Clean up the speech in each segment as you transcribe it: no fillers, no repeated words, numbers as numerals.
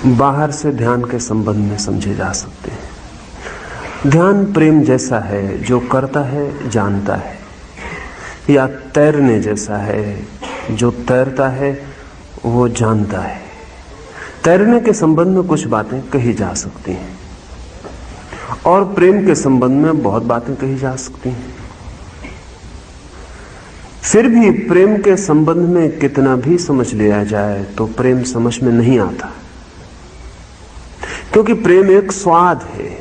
बाहर से ध्यान के संबंध में समझे जा सकते हैं। ध्यान प्रेम जैसा है, जो करता है जानता है, या तैरने जैसा है, जो तैरता है वो जानता है। तैरने के संबंध में कुछ बातें कही जा सकती हैं और प्रेम के संबंध में बहुत बातें कही जा सकती हैं। फिर भी प्रेम के संबंध में कितना भी समझ लिया जाए तो प्रेम समझ में नहीं आता, क्योंकि प्रेम एक स्वाद है,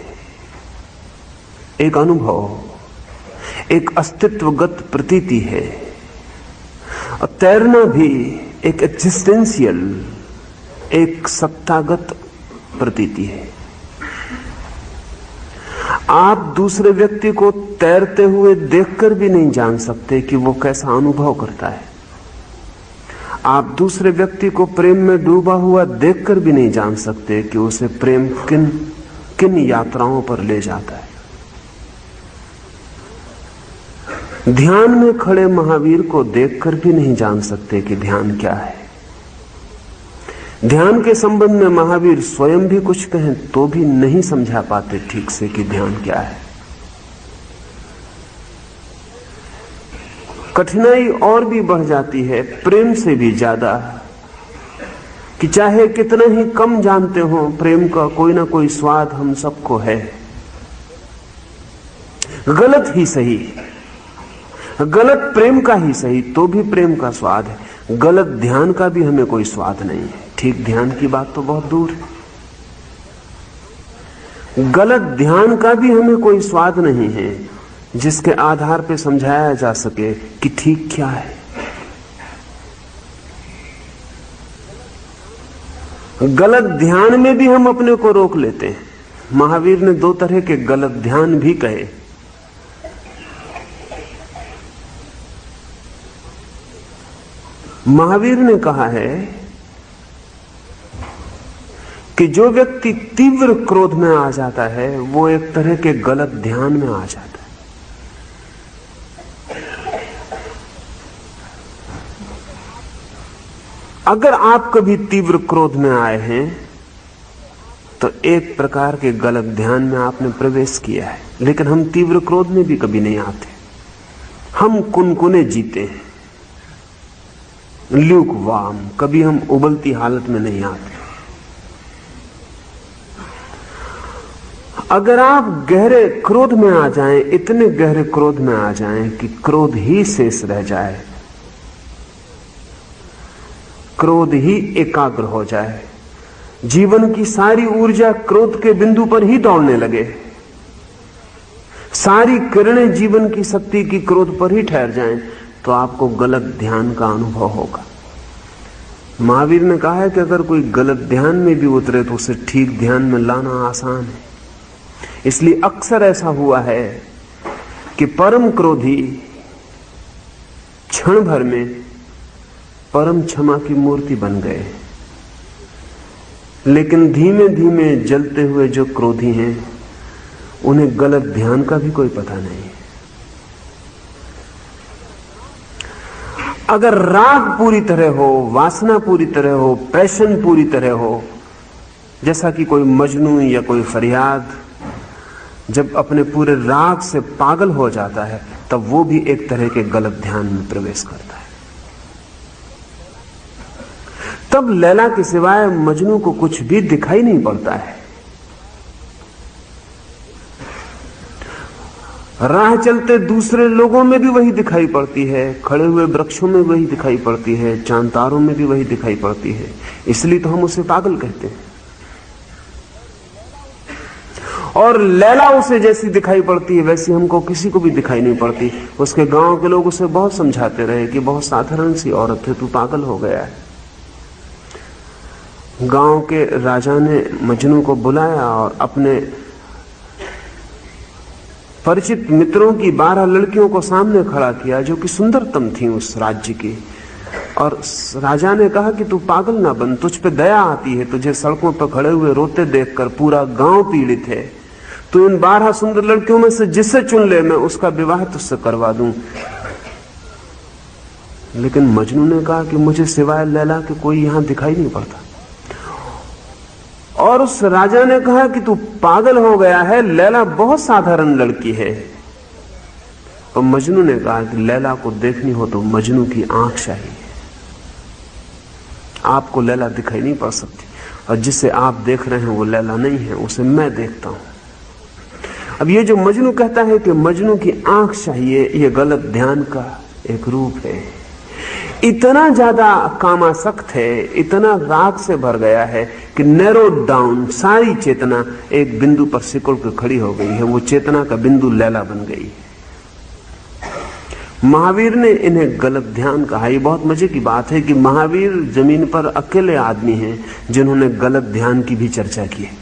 एक अनुभव, एक अस्तित्वगत प्रतीति है। और तैरना भी एक एक्जिस्टेंशियल, एक सत्तागत प्रतीति है। आप दूसरे व्यक्ति को तैरते हुए देखकर भी नहीं जान सकते कि वो कैसा अनुभव करता है। आप दूसरे व्यक्ति को प्रेम में डूबा हुआ देखकर भी नहीं जान सकते कि उसे प्रेम किन किन यात्राओं पर ले जाता है। ध्यान में खड़े महावीर को देखकर भी नहीं जान सकते कि ध्यान क्या है। ध्यान के संबंध में महावीर स्वयं भी कुछ कहें तो भी नहीं समझा पाते ठीक से कि ध्यान क्या है। कठिनाई और भी बढ़ जाती है प्रेम से भी ज्यादा, कि चाहे कितना ही कम जानते हो, प्रेम का कोई ना कोई स्वाद हम सबको है। गलत ही सही, गलत प्रेम का ही सही, तो भी प्रेम का स्वाद है। गलत ध्यान का भी हमें कोई स्वाद नहीं है। ठीक ध्यान की बात तो बहुत दूर है। गलत ध्यान का भी हमें कोई स्वाद नहीं है जिसके आधार पर समझाया जा सके कि ठीक क्या है। गलत ध्यान में भी हम अपने को रोक लेते हैं। महावीर ने दो तरह के गलत ध्यान भी कहे। महावीर ने कहा है कि जो व्यक्ति तीव्र क्रोध में आ जाता है वो एक तरह के गलत ध्यान में आ जाता है। अगर आप कभी तीव्र क्रोध में आए हैं तो एक प्रकार के गलत ध्यान में आपने प्रवेश किया है। लेकिन हम तीव्र क्रोध में भी कभी नहीं आते। हम कुनकुने जीते हैं, ल्यूकवार्म, कभी हम उबलती हालत में नहीं आते। अगर आप गहरे क्रोध में आ जाएं, इतने गहरे क्रोध में आ जाएं कि क्रोध ही शेष रह जाए, क्रोध ही एकाग्र हो जाए, जीवन की सारी ऊर्जा क्रोध के बिंदु पर ही दौड़ने लगे, सारी किरणें जीवन की शक्ति की क्रोध पर ही ठहर जाएं, तो आपको गलत ध्यान का अनुभव होगा। महावीर ने कहा है कि अगर कोई गलत ध्यान में भी उतरे तो उसे ठीक ध्यान में लाना आसान है। इसलिए अक्सर ऐसा हुआ है कि परम क्रोधी क्षण भर में परम क्षमा की मूर्ति बन गए, लेकिन धीमे धीमे जलते हुए जो क्रोधी हैं उन्हें गलत ध्यान का भी कोई पता नहीं है। अगर राग पूरी तरह हो, वासना पूरी तरह हो, पैशन पूरी तरह हो, जैसा कि कोई मजनू या कोई फरियाद जब अपने पूरे राग से पागल हो जाता है तब वो भी एक तरह के गलत ध्यान में प्रवेश करता है। तब लैला के सिवाय मजनू को कुछ भी दिखाई नहीं पड़ता है। राह चलते दूसरे लोगों में भी वही दिखाई पड़ती है, खड़े हुए वृक्षों में वही दिखाई पड़ती है, चांद तारों में भी वही दिखाई पड़ती है। इसलिए तो हम उसे पागल कहते हैं। और लैला उसे जैसी दिखाई पड़ती है वैसी हमको किसी को भी दिखाई नहीं पड़ती। उसके गांव के लोग उसे बहुत समझाते रहे कि बहुत साधारण सी औरत है, तू पागल हो गया है। गांव के राजा ने मजनू को बुलाया और अपने परिचित मित्रों की 12 लड़कियों को सामने खड़ा किया जो कि सुंदरतम थी उस राज्य की। और राजा ने कहा कि तू पागल ना बन, तुझ पे दया आती है, तुझे सड़कों पर खड़े हुए रोते देखकर पूरा गांव पीड़ित है। तू इन 12 सुंदर लड़कियों में से जिससे चुन ले, मैं उसका विवाह तुझसे करवा दूं। लेकिन मजनू ने कहा कि मुझे सिवाय लैला के कोई यहां दिखाई नहीं पड़ता। और उस राजा ने कहा कि तू पागल हो गया है, लैला बहुत साधारण लड़की है। और मजनू ने कहा कि लैला को देखनी हो तो मजनू की आंख चाहिए, आपको लैला दिखाई नहीं पड़ सकती, और जिसे आप देख रहे हैं वो लैला नहीं है, उसे मैं देखता हूं। अब ये जो मजनू कहता है कि मजनू की आंख चाहिए, ये गलत ध्यान का एक रूप है। इतना ज्यादा कामासक्त है, इतना राग से भर गया है कि नैरो डाउन सारी चेतना एक बिंदु पर सिकुड़ कर खड़ी हो गई है। वो चेतना का बिंदु लैला बन गई है। महावीर ने इन्हें गलत ध्यान कहा। ये बहुत मजे की बात है कि महावीर जमीन पर अकेले आदमी हैं जिन्होंने गलत ध्यान की भी चर्चा की है।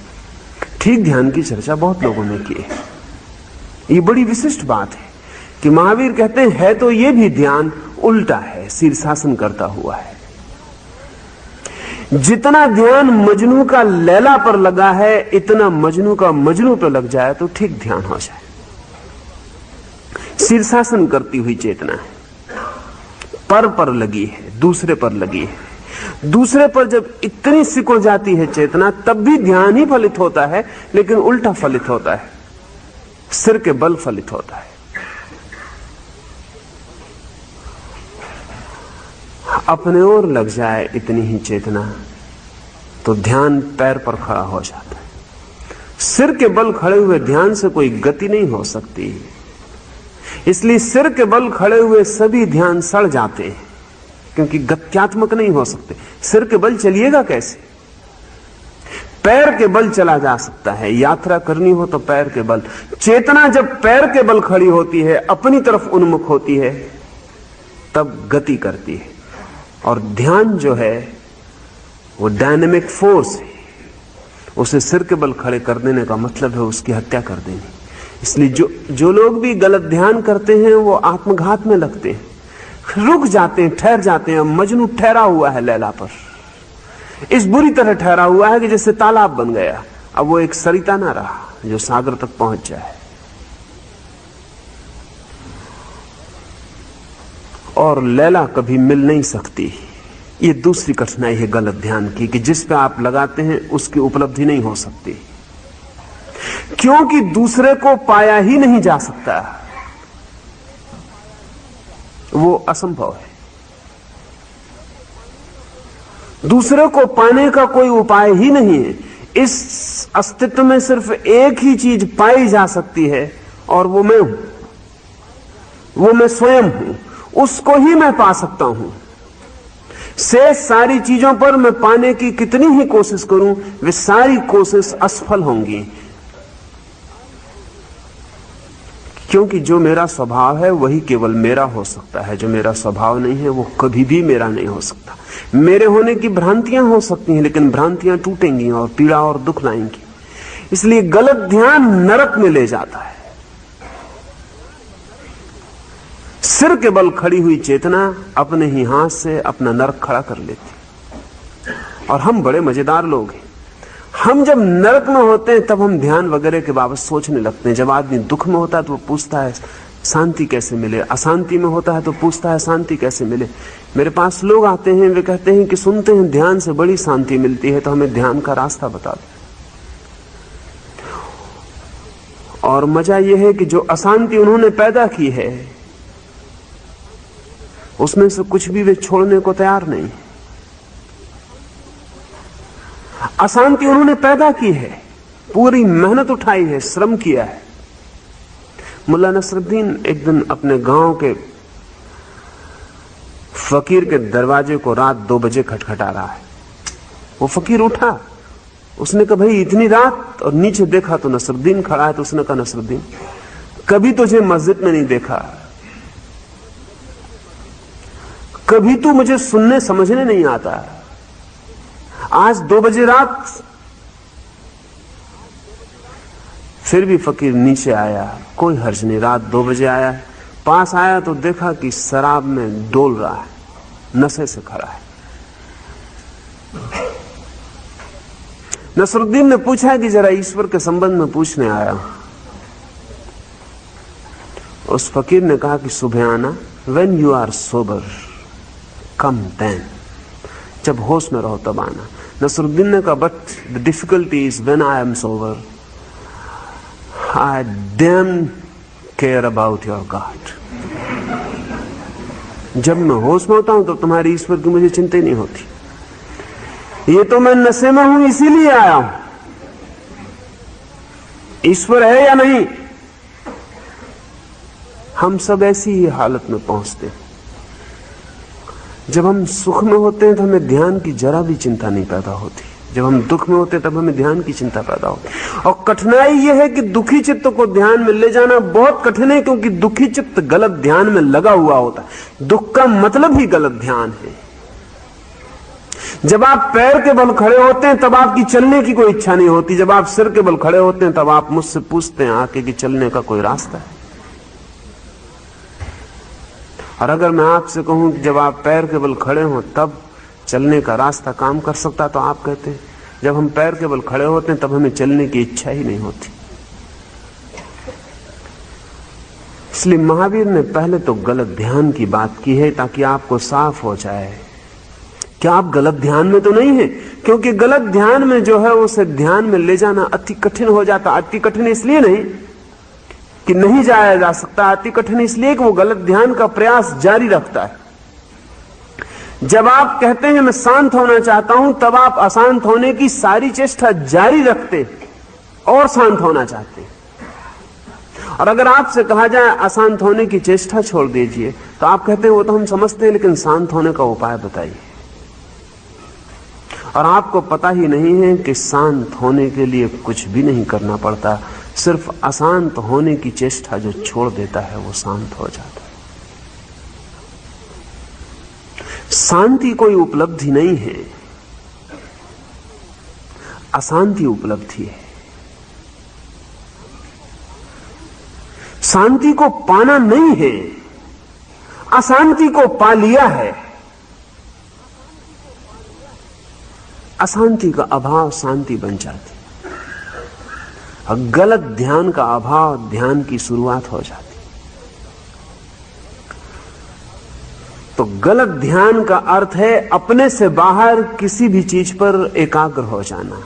ठीक ध्यान की चर्चा बहुत लोगों ने की है। ये बड़ी विशिष्ट बात है कि महावीर कहते हैं है तो ये भी ध्यान उल्टा है, शीर्षासन करता हुआ है। जितना ध्यान मजनू का लैला पर लगा है, इतना मजनू का मजनू पर लग जाए तो ठीक ध्यान हो जाए। शीर्षासन करती हुई चेतना है, पर लगी है, दूसरे पर लगी है। दूसरे पर जब इतनी सिकुड़ जाती है चेतना, तब भी ध्यान ही फलित होता है, लेकिन उल्टा फलित होता है, सिर के बल फलित होता है। अपने ओर लग जाए इतनी ही चेतना तो ध्यान पैर पर खड़ा हो जाता है। सिर के बल खड़े हुए ध्यान से कोई गति नहीं हो सकती, इसलिए सिर के बल खड़े हुए सभी ध्यान सड़ जाते हैं, क्योंकि गत्यात्मक नहीं हो सकते। सिर के बल चलिएगा कैसे? पैर के बल चला जा सकता है। यात्रा करनी हो तो पैर के बल। चेतना जब पैर के बल खड़ी होती है, अपनी तरफ उन्मुख होती है, तब गति करती है। और ध्यान जो है वो डायनेमिक फोर्स है। उसे सिर के बल खड़े कर देने का मतलब है उसकी हत्या कर देनी। इसलिए जो लोग भी गलत ध्यान करते हैं वो आत्मघात में लगते हैं, रुक जाते हैं, ठहर जाते हैं। मजनू ठहरा हुआ है लैला पर, इस बुरी तरह ठहरा हुआ है कि जैसे तालाब बन गया। अब वो एक सरिता ना रहा जो सागर तक पहुंच जाए। और लैला कभी मिल नहीं सकती। ये दूसरी कठिनाई है गलत ध्यान की, कि जिस पे आप लगाते हैं उसकी उपलब्धि नहीं हो सकती, क्योंकि दूसरे को पाया ही नहीं जा सकता, वो असंभव है। दूसरे को पाने का कोई उपाय ही नहीं है। इस अस्तित्व में सिर्फ एक ही चीज पाई जा सकती है, और वो मैं हूं, वो मैं स्वयं हूं। उसको ही मैं पा सकता हूं। शेष सारी चीजों पर मैं पाने की कितनी ही कोशिश करूं, वे सारी कोशिश असफल होंगी, क्योंकि जो मेरा स्वभाव है वही केवल मेरा हो सकता है। जो मेरा स्वभाव नहीं है वो कभी भी मेरा नहीं हो सकता। मेरे होने की भ्रांतियां हो सकती हैं, लेकिन भ्रांतियां टूटेंगी और पीड़ा और दुख लाएंगी। इसलिए गलत ध्यान नरक में ले जाता है। सिर के बल खड़ी हुई चेतना अपने ही हाथ से अपना नरक खड़ा कर लेती। और हम बड़े मजेदार लोग हैं। हम जब नरक में होते हैं तब हम ध्यान वगैरह के बाबत सोचने लगते हैं। जब आदमी दुख में होता है तो वो पूछता है शांति कैसे मिले, अशांति में होता है तो पूछता है शांति कैसे मिले। मेरे पास लोग आते हैं, वे कहते हैं कि सुनते हैं ध्यान से बड़ी शांति मिलती है, तो हमें ध्यान का रास्ता बता दो। और मजा यह है कि जो अशांति उन्होंने पैदा की है उसमें से कुछ भी वे छोड़ने को तैयार नहीं। अशांति उन्होंने पैदा की है, पूरी मेहनत उठाई है, श्रम किया है। मुल्ला नसरुद्दीन एक दिन अपने गांव के फकीर के दरवाजे को रात 2 बजे खटखटा रहा है। वो फकीर उठा, उसने कहा भाई इतनी रात, और नीचे देखा तो नसरुद्दीन खड़ा है। तो उसने कहा नसरुद्दीन कभी तुझे मस्जिद में नहीं देखा, कभी तू मुझे सुनने समझने नहीं आता, आज 2 बजे रात। फिर भी फकीर नीचे आया, कोई हर्ज नहीं, रात 2 बजे आया। पास आया तो देखा कि शराब में डोल रहा है, नशे से खड़ा है। नसरुद्दीन ने पूछा कि जरा ईश्वर के संबंध में पूछने आया। उस फकीर ने कहा कि सुबह आना, when you are sober come then. जब होश में रहो तब आना। नसरुद्दीन ने कहा, but the difficulty is when I am sober, I damn care about your God. जब मैं होश में होता हूं तो तुम्हारी ईश्वर की मुझे चिंता ही नहीं होती। ये तो मैं नशे में हूं इसीलिए आया हूं, ईश्वर है या नहीं। हम सब ऐसी ही हालत में पहुंचते हैं। जब हम सुख में होते हैं तो हमें ध्यान की जरा भी चिंता नहीं पैदा होती, जब हम दुख में होते हैं तब हमें ध्यान की चिंता पैदा होती। और कठिनाई यह है कि दुखी चित्त को ध्यान में ले जाना बहुत कठिन है, क्योंकि दुखी चित्त गलत ध्यान में लगा हुआ होता है। दुख का मतलब ही गलत ध्यान है। जब आप पैर के बल खड़े होते हैं तब आपकी चलने की कोई इच्छा नहीं होती, जब आप सिर के बल खड़े होते हैं तब आप मुझसे पूछते हैं आके कि चलने का कोई रास्ता है। और अगर मैं आपसे कहूं कि जब आप पैर के बल खड़े हों तब चलने का रास्ता काम कर सकता, तो आप कहते हैं जब हम पैर के बल खड़े होते हैं तब हमें चलने की इच्छा ही नहीं होती। इसलिए महावीर ने पहले तो गलत ध्यान की बात की है ताकि आपको साफ हो जाए कि आप गलत ध्यान में तो नहीं है, क्योंकि गलत ध्यान में जो है उसे ध्यान में ले जाना अति कठिन हो जाता। अति कठिन इसलिए नहीं कि नहीं जाया जा सकता, अति कठिन इसलिए कि वो गलत ध्यान का प्रयास जारी रखता है। जब आप कहते हैं मैं शांत होना चाहता हूं, तब आप अशांत होने की सारी चेष्टा जारी रखते और शांत होना चाहते हैं। और अगर आपसे कहा जाए अशांत होने की चेष्टा छोड़ दीजिए, तो आप कहते हैं वो तो हम समझते हैं, लेकिन शांत होने का उपाय बताइए। और आपको पता ही नहीं है कि शांत होने के लिए कुछ भी नहीं करना पड़ता, सिर्फ अशांत होने की चेष्टा जो छोड़ देता है वो शांत हो जाता है। शांति कोई उपलब्धि नहीं है, अशांति उपलब्धि है। शांति को पाना नहीं है, अशांति को पा लिया है। अशांति का अभाव शांति बन जाती, और गलत ध्यान का अभाव ध्यान की शुरुआत हो जाती। तो गलत ध्यान का अर्थ है अपने से बाहर किसी भी चीज पर एकाग्र हो जाना।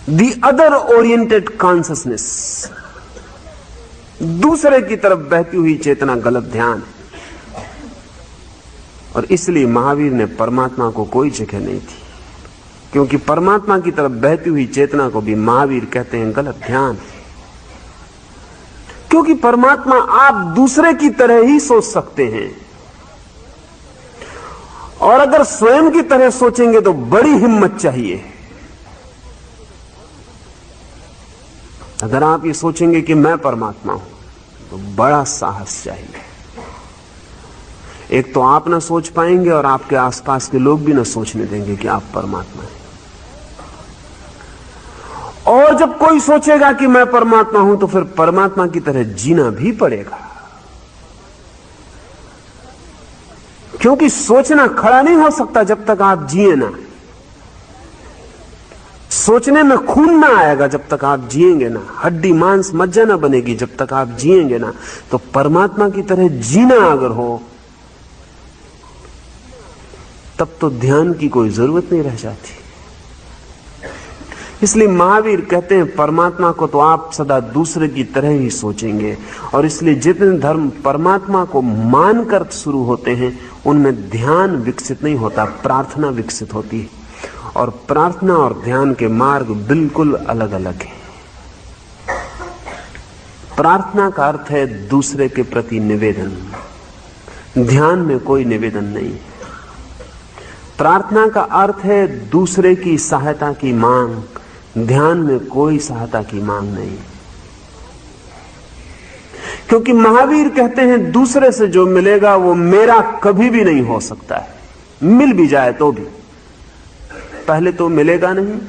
दी अदर ओरिएंटेड कॉन्शियसनेस, दूसरे की तरफ बहती हुई चेतना गलत ध्यान। और इसलिए महावीर ने परमात्मा को कोई जगह नहीं थी, क्योंकि परमात्मा की तरफ बहती हुई चेतना को भी महावीर कहते हैं गलत ध्यान। क्योंकि परमात्मा आप दूसरे की तरह ही सोच सकते हैं, और अगर स्वयं की तरह सोचेंगे तो बड़ी हिम्मत चाहिए। अगर आप ये सोचेंगे कि मैं परमात्मा हूं तो बड़ा साहस चाहिए। एक तो आप ना सोच पाएंगे और आपके आसपास के लोग भी ना सोचने देंगे कि आप परमात्मा हैं। और जब कोई सोचेगा कि मैं परमात्मा हूं तो फिर परमात्मा की तरह जीना भी पड़ेगा, क्योंकि सोचना खड़ा नहीं हो सकता जब तक आप जिए ना। सोचने में खून ना आएगा जब तक आप जिएंगे ना, हड्डी मांस मज्जा ना बनेगी जब तक आप जिएंगे ना। तो परमात्मा की तरह जीना अगर हो तब तो ध्यान की कोई जरूरत नहीं रह जाती। इसलिए महावीर कहते हैं परमात्मा को तो आप सदा दूसरे की तरह ही सोचेंगे। और इसलिए जितने धर्म परमात्मा को मानकर शुरू होते हैं उनमें ध्यान विकसित नहीं होता, प्रार्थना विकसित होती है। और प्रार्थना और ध्यान के मार्ग बिल्कुल अलग अलग हैं। प्रार्थना का अर्थ है दूसरे के प्रति निवेदन, ध्यान में कोई निवेदन नहीं है। प्रार्थना का अर्थ है दूसरे की सहायता की मांग, ध्यान में कोई सहायता की मांग नहीं। क्योंकि महावीर कहते हैं दूसरे से जो मिलेगा वो मेरा कभी भी नहीं हो सकता है, मिल भी जाए तो भी पहले तो मिलेगा नहीं।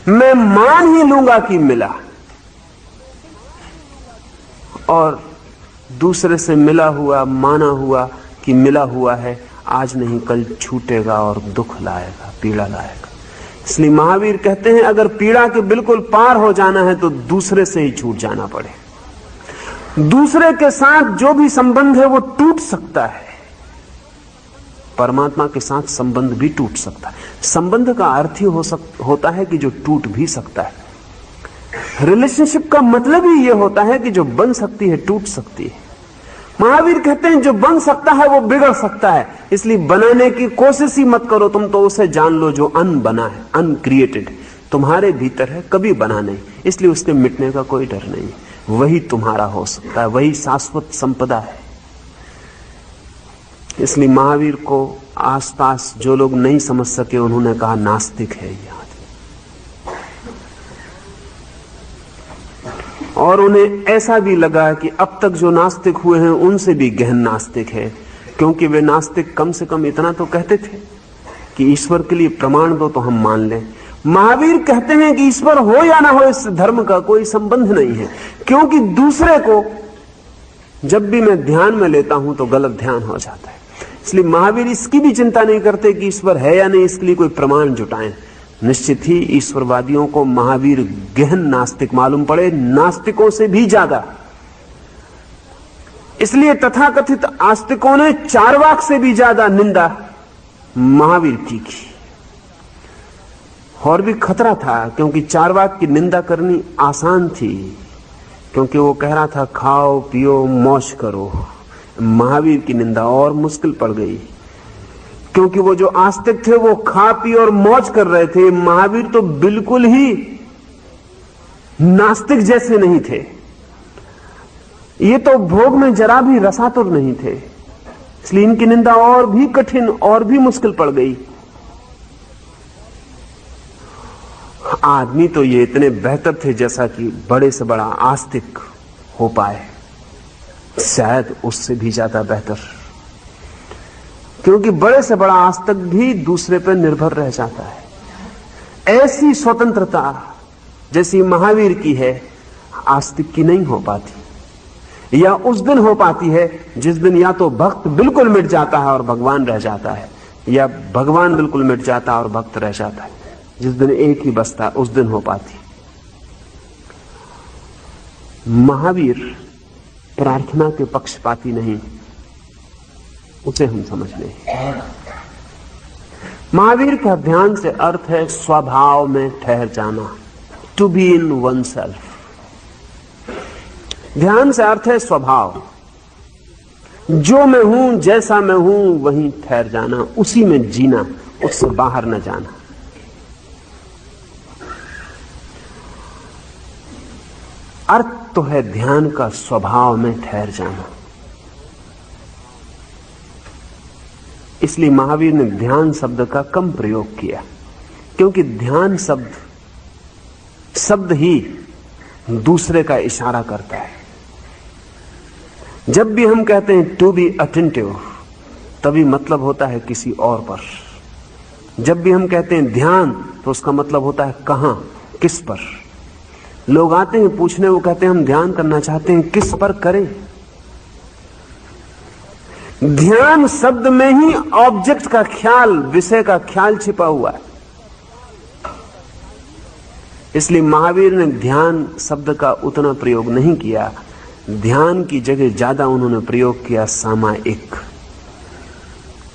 मैं मान ही लूंगा कि मिला, और दूसरे से मिला हुआ माना हुआ कि मिला हुआ है आज नहीं कल छूटेगा और दुख लाएगा, पीड़ा लाएगा। इसलिए महावीर कहते हैं अगर पीड़ा के बिल्कुल पार हो जाना है तो दूसरे से ही छूट जाना पड़े। दूसरे के साथ जो भी संबंध है वो टूट सकता है, परमात्मा के साथ संबंध भी टूट सकता है। संबंध का अर्थ ही होता है कि जो टूट भी सकता है। रिलेशनशिप का मतलब ही यह होता है कि जो बन सकती है टूट सकती है। महावीर कहते हैं जो बन सकता है वो बिगड़ सकता है, इसलिए बनाने की कोशिश ही मत करो। तुम तो उसे जान लो जो अनबना है, अनक्रिएटेड तुम्हारे भीतर है, कभी बना नहीं, इसलिए उसके मिटने का कोई डर नहीं। वही तुम्हारा हो सकता है, वही शाश्वत संपदा है। इसलिए महावीर को आसपास जो लोग नहीं समझ सके उन्होंने कहा नास्तिक है ये आदमी, और उन्हें ऐसा भी लगा कि अब तक जो नास्तिक हुए हैं उनसे भी गहन नास्तिक है, क्योंकि वे नास्तिक कम से कम इतना तो कहते थे कि ईश्वर के लिए प्रमाण दो तो हम मान लें। महावीर कहते हैं कि ईश्वर हो या ना हो इस धर्म का कोई संबंध नहीं है, क्योंकि दूसरे को जब भी मैं ध्यान में लेता हूं तो गलत ध्यान हो जाता है। इसलिए महावीर इसकी भी चिंता नहीं करते कि ईश्वर है या नहीं, इसके लिए कोई प्रमाण जुटाएं। निश्चित ही ईश्वरवादियों को महावीर गहन नास्तिक मालूम पड़े, नास्तिकों से भी ज्यादा। इसलिए तथाकथित आस्तिकों ने चार्वाक से भी ज्यादा निंदा महावीर की। और भी खतरा था, क्योंकि चार्वाक की निंदा करनी आसान थी, क्योंकि वो कह रहा था खाओ पियो मौज करो। महावीर की निंदा और मुश्किल पड़ गई, क्योंकि वो जो आस्तिक थे वो खा पी और मौज कर रहे थे। महावीर तो बिल्कुल ही नास्तिक जैसे नहीं थे, ये तो भोग में जरा भी रसातुर नहीं थे। इसलिए इनकी निंदा और भी कठिन और भी मुश्किल पड़ गई। आदमी तो ये इतने बेहतर थे जैसा कि बड़े से बड़ा आस्तिक हो पाए, शायद उससे भी ज्यादा बेहतर, क्योंकि बड़े से बड़ा आस्तिक भी दूसरे पर निर्भर रह जाता है। ऐसी स्वतंत्रता जैसी महावीर की है आस्तिक की नहीं हो पाती, या उस दिन हो पाती है जिस दिन या तो भक्त बिल्कुल मिट जाता है और भगवान रह जाता है, या भगवान बिल्कुल मिट जाता है और भक्त रह जाता है। जिस दिन एक ही बसता उस दिन हो पाती। महावीर प्रार्थना के पक्षपाती नहीं, उसे हम समझ लें। महावीर का ध्यान से अर्थ है स्वभाव में ठहर जाना, to be in one self. ध्यान से अर्थ है स्वभाव, जो मैं हूं जैसा मैं हूं वहीं ठहर जाना, उसी में जीना, उससे बाहर न जाना। अर्थ तो है ध्यान का स्वभाव में ठहर जाना। इसलिए महावीर ने ध्यान शब्द का कम प्रयोग किया, क्योंकि ध्यान शब्द ही दूसरे का इशारा करता है। जब भी हम कहते हैं टू बी अटेंटिव, तभी मतलब होता है किसी और पर। जब भी हम कहते हैं ध्यान, तो उसका मतलब होता है कहां, किस पर। लोग आते हैं पूछने, वो कहते हैं हम ध्यान करना चाहते हैं, किस पर करें। ध्यान शब्द में ही ऑब्जेक्ट का ख्याल, विषय का ख्याल छिपा हुआ है। इसलिए महावीर ने ध्यान शब्द का उतना प्रयोग नहीं किया। ध्यान की जगह ज्यादा उन्होंने प्रयोग किया सामायिक।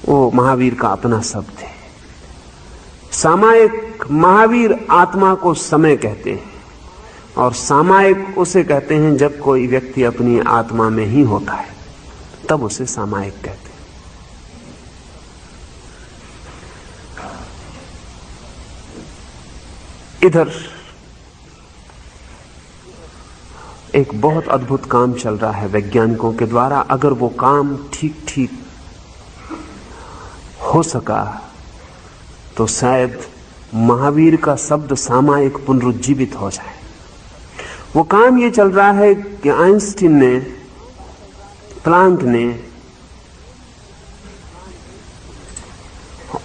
वो महावीर का अपना शब्द है सामायिक। महावीर आत्मा को समय कहते हैं, और सामायिक उसे कहते हैं जब कोई व्यक्ति अपनी आत्मा में ही होता है, तब उसे सामायिक कहते हैं। इधर एक बहुत अद्भुत काम चल रहा है वैज्ञानिकों के द्वारा। अगर वो काम ठीक ठीक हो सका तो शायद महावीर का शब्द सामायिक पुनरुज्जीवित हो जाए। वो काम ये चल रहा है कि आइंस्टीन ने, प्लांक ने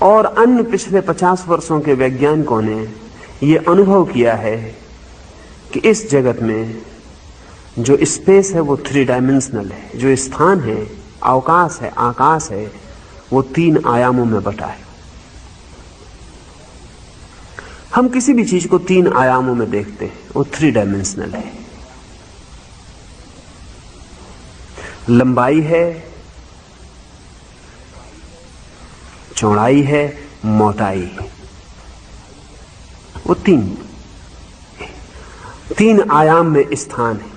और अन्य पिछले 50 वर्षों के वैज्ञानिकों ने ये अनुभव किया है कि इस जगत में जो स्पेस है वो 3 डायमेंशनल है। जो स्थान है, अवकाश है, आकाश है, वो 3 आयामों में बटा है। हम किसी भी चीज को 3 आयामों में देखते हैं, वो 3 डायमेंशनल है। लंबाई है, चौड़ाई है, मोटाई है। वो तीन आयाम में स्थान है।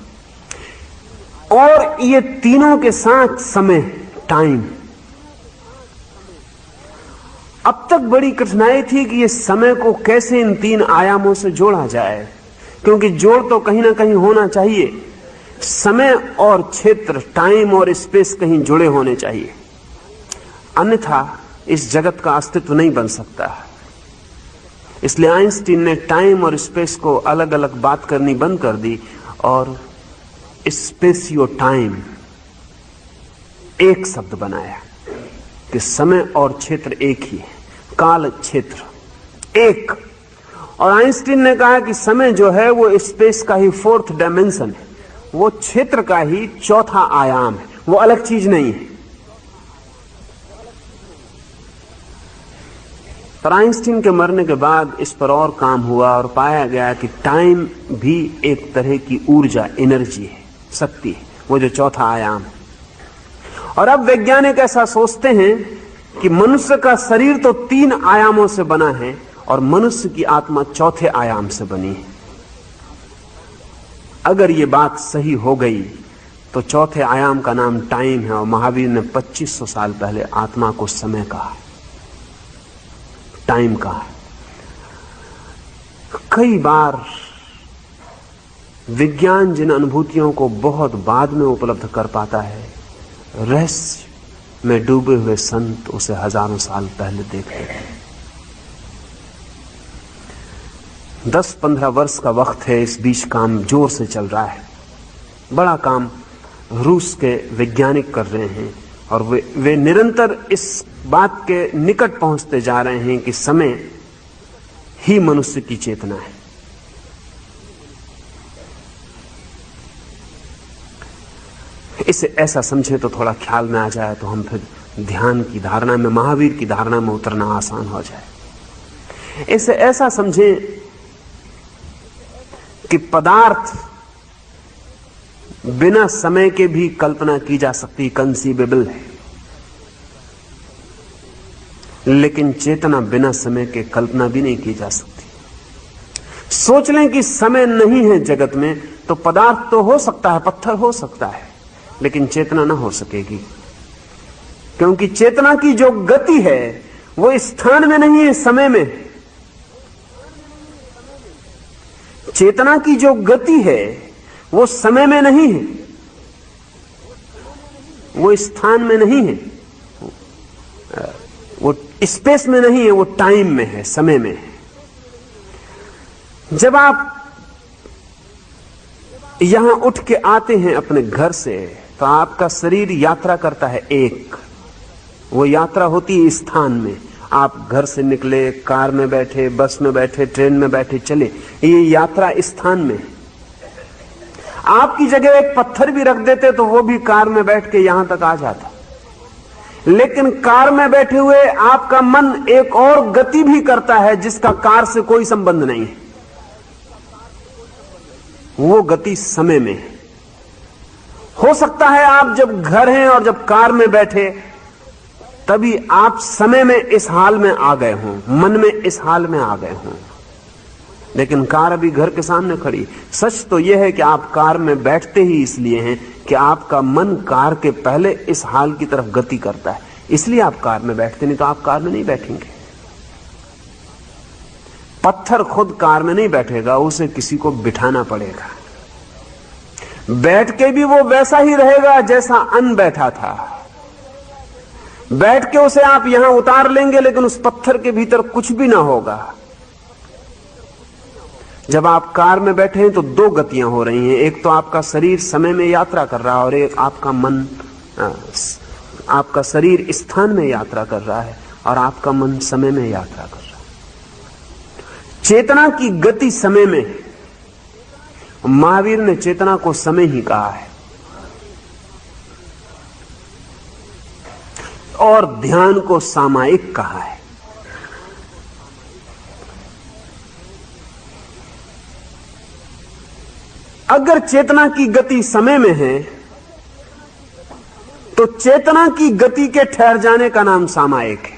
और ये तीनों के साथ समय, टाइम। अब तक बड़ी कठिनाई थी कि ये समय को कैसे इन तीन आयामों से जोड़ा जाए, क्योंकि जोड़ तो कहीं ना कहीं होना चाहिए। समय और क्षेत्र, टाइम और स्पेस कहीं जुड़े होने चाहिए, अन्यथा इस जगत का अस्तित्व नहीं बन सकता। इसलिए आइंस्टीन ने टाइम और स्पेस को अलग अलग बात करनी बंद कर दी और स्पेसियो टाइम एक शब्द बनाया कि समय और क्षेत्र एक ही है, काल क्षेत्र एक। और आइंस्टीन ने कहा कि समय जो है वो स्पेस का ही फोर्थ डायमेंशन है, वो क्षेत्र का ही चौथा आयाम है, वो अलग चीज नहीं है। पर आइंस्टीन के मरने के बाद इस पर और काम हुआ और पाया गया कि टाइम भी एक तरह की ऊर्जा, एनर्जी है, शक्ति है, वो जो चौथा आयाम है। और अब वैज्ञानिक ऐसा सोचते हैं कि मनुष्य का शरीर तो 3 आयामों से बना है और मनुष्य की आत्मा चौथे आयाम से बनी है। अगर ये बात सही हो गई तो चौथे आयाम का नाम टाइम है और महावीर ने 2500 साल पहले आत्मा को समय कहा, टाइम कहा। कई बार विज्ञान जिन अनुभूतियों को बहुत बाद में उपलब्ध कर पाता है, रहस्य में डूबे हुए संत उसे हजारों साल पहले देख लेते हैं। 10-15 वर्ष का वक्त है, इस बीच काम जोर से चल रहा है। बड़ा काम रूस के वैज्ञानिक कर रहे हैं और वे निरंतर इस बात के निकट पहुंचते जा रहे हैं कि समय ही मनुष्य की चेतना है। इसे ऐसा समझे तो थोड़ा ख्याल में आ जाए तो हम फिर ध्यान की धारणा में, महावीर की धारणा में उतरना आसान हो जाए। इसे ऐसा समझे कि पदार्थ बिना समय के भी कल्पना की जा सकती, कंसीवेबल है, लेकिन चेतना बिना समय के कल्पना भी नहीं की जा सकती। सोच लें कि समय नहीं है जगत में तो पदार्थ तो हो सकता है, पत्थर हो सकता है, लेकिन चेतना ना हो सकेगी, क्योंकि चेतना की जो गति है वो स्थान में नहीं है, समय में। चेतना की जो गति है वो समय में नहीं है, वो स्थान में नहीं है, वो स्पेस में नहीं है, वो टाइम में है, समय में है। जब आप यहां उठ के आते हैं अपने घर से तो आपका शरीर यात्रा करता है एक, वो यात्रा होती है स्थान में। आप घर से निकले, कार में बैठे, बस में बैठे, ट्रेन में बैठे, चले, ये यात्रा स्थान में। आपकी जगह एक पत्थर भी रख देते तो वो भी कार में बैठ के यहां तक आ जाता, लेकिन कार में बैठे हुए आपका मन एक और गति भी करता है जिसका कार से कोई संबंध नहीं है, वो गति समय में है। हो सकता है आप जब घर हैं और जब कार में बैठे तभी आप समय में इस हाल में आ गए हों, मन में इस हाल में आ गए हों, लेकिन कार अभी घर के सामने खड़ी। सच तो यह है कि आप कार में बैठते ही इसलिए हैं कि आपका मन कार के पहले इस हाल की तरफ गति करता है, इसलिए आप कार में बैठते, नहीं तो आप कार में नहीं बैठेंगे। पत्थर खुद कार में नहीं बैठेगा, उसे किसी को बिठाना पड़ेगा। बैठ के भी वो वैसा ही रहेगा जैसा अन बैठा था। बैठ के उसे आप यहां उतार लेंगे लेकिन उस पत्थर के भीतर कुछ भी ना होगा। जब आप कार में बैठे हैं तो 2 गतियां हो रही हैं, एक तो आपका शरीर समय में यात्रा कर रहा है और एक आपका मन, आपका शरीर स्थान में यात्रा कर रहा है और आपका मन समय में यात्रा कर रहा है। चेतना की गति समय में है। महावीर ने चेतना को समय ही कहा है और ध्यान को सामायिक कहा है। अगर चेतना की गति समय में है तो चेतना की गति के ठहर जाने का नाम सामायिक है।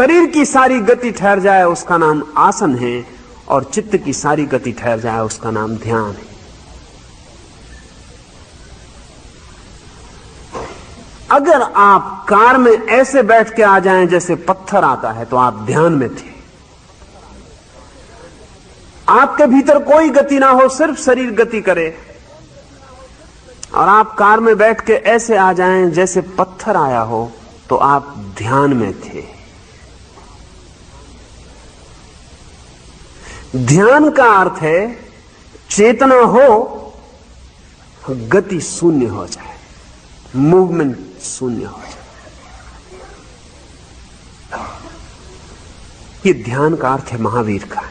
शरीर की सारी गति ठहर जाए उसका नाम आसन है, और चित्त की सारी गति ठहर जाए उसका नाम ध्यान है। अगर आप कार में ऐसे बैठ के आ जाएं जैसे पत्थर आता है तो आप ध्यान में थे। आपके भीतर कोई गति ना हो, सिर्फ शरीर गति करे, और आप कार में बैठ के ऐसे आ जाएं जैसे पत्थर आया हो तो आप ध्यान में थे। ध्यान का अर्थ है चेतना हो, गति शून्य हो जाए, मूवमेंट शून्य हो जाए। ये ध्यान का अर्थ है महावीर का।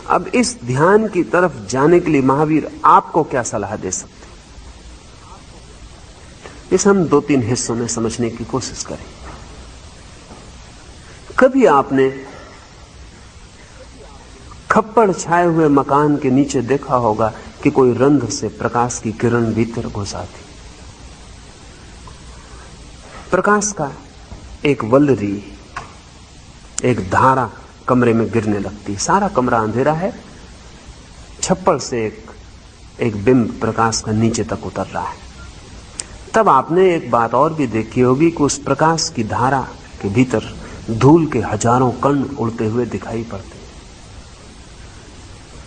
अब इस ध्यान की तरफ जाने के लिए महावीर आपको क्या सलाह दे सकते? इस हम 2-3 हिस्सों में समझने की कोशिश करें। कभी आपने खप्पड़ छाए हुए मकान के नीचे देखा होगा कि कोई रंध्र से प्रकाश की किरण भीतर घुस आती। प्रकाश का एक वल्लरी, एक धारा कमरे में गिरने लगती। सारा कमरा अंधेरा है, छप्पड़ से एक बिंब प्रकाश का नीचे तक उतर रहा है। तब आपने एक बात और भी देखी होगी कि उस प्रकाश की धारा के भीतर धूल के हजारों कण उड़ते हुए दिखाई पड़ते।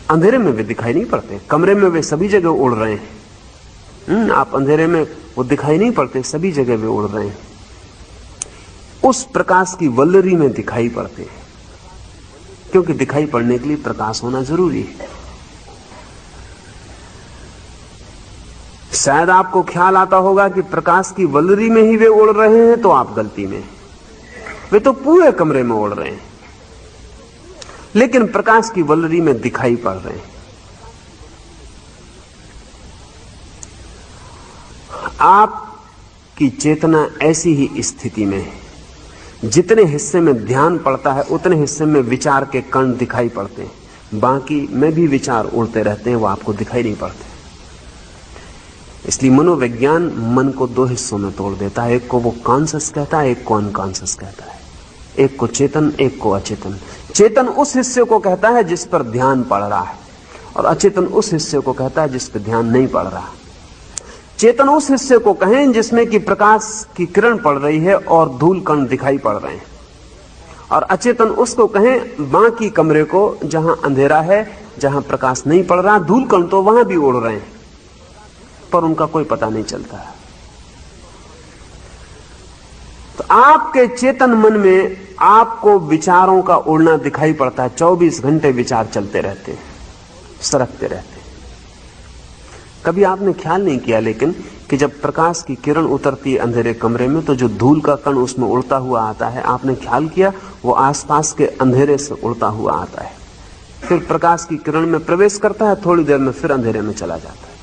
अंधेरे में वे दिखाई नहीं पड़ते, कमरे में वे सभी जगह उड़ रहे हैं। आप अंधेरे में वो दिखाई नहीं पड़ते, सभी जगह वे उड़ रहे हैं। उस प्रकाश की वल्लरी में दिखाई पड़ते हैं, क्योंकि दिखाई पड़ने के लिए प्रकाश होना जरूरी है। शायद आपको ख्याल आता होगा कि प्रकाश की वल्लरी में ही वे उड़ रहे हैं, तो आप गलती में। वे तो पूरे कमरे में उड़ रहे हैं, लेकिन प्रकाश की वल्लरी में दिखाई पड़ रहे हैं। आपकी चेतना ऐसी ही स्थिति में है। जितने हिस्से में ध्यान पड़ता है उतने हिस्से में विचार के कण दिखाई पड़ते हैं, बाकी में भी विचार उड़ते रहते हैं, वो आपको दिखाई नहीं पड़ते। इसलिए मनोविज्ञान मन को 2 हिस्सों में तोड़ देता है। एक को वो कॉन्शियस कहता है, एक को अनकॉन्शियस कहता है। एक को चेतन, एक को अचेतन। चेतन उस हिस्से को कहता है जिस पर ध्यान पड़ रहा है, और अचेतन उस हिस्से को कहता है जिस पर ध्यान नहीं पड़ रहा। चेतन उस हिस्से को कहें जिसमें कि प्रकाश की किरण पड़ रही है और धूल कण दिखाई पड़ रहे हैं, और अचेतन उसको कहें बाकी कमरे को जहां अंधेरा है, जहां प्रकाश नहीं पड़ रहा। धूल कण तो वहां भी उड़ रहे हैं, पर उनका कोई पता नहीं चलता। तो आपके चेतन मन में आपको विचारों का उड़ना दिखाई पड़ता है। 24 घंटे विचार चलते रहते हैं, सरकते रहते हैं। कभी आपने ख्याल नहीं किया लेकिन कि जब प्रकाश की किरण उतरती है अंधेरे कमरे में, तो जो धूल का कण उसमें उड़ता हुआ आता है, आपने ख्याल किया वो आसपास के अंधेरे से उड़ता हुआ आता है, फिर प्रकाश की किरण में प्रवेश करता है, थोड़ी देर में फिर अंधेरे में चला जाता है।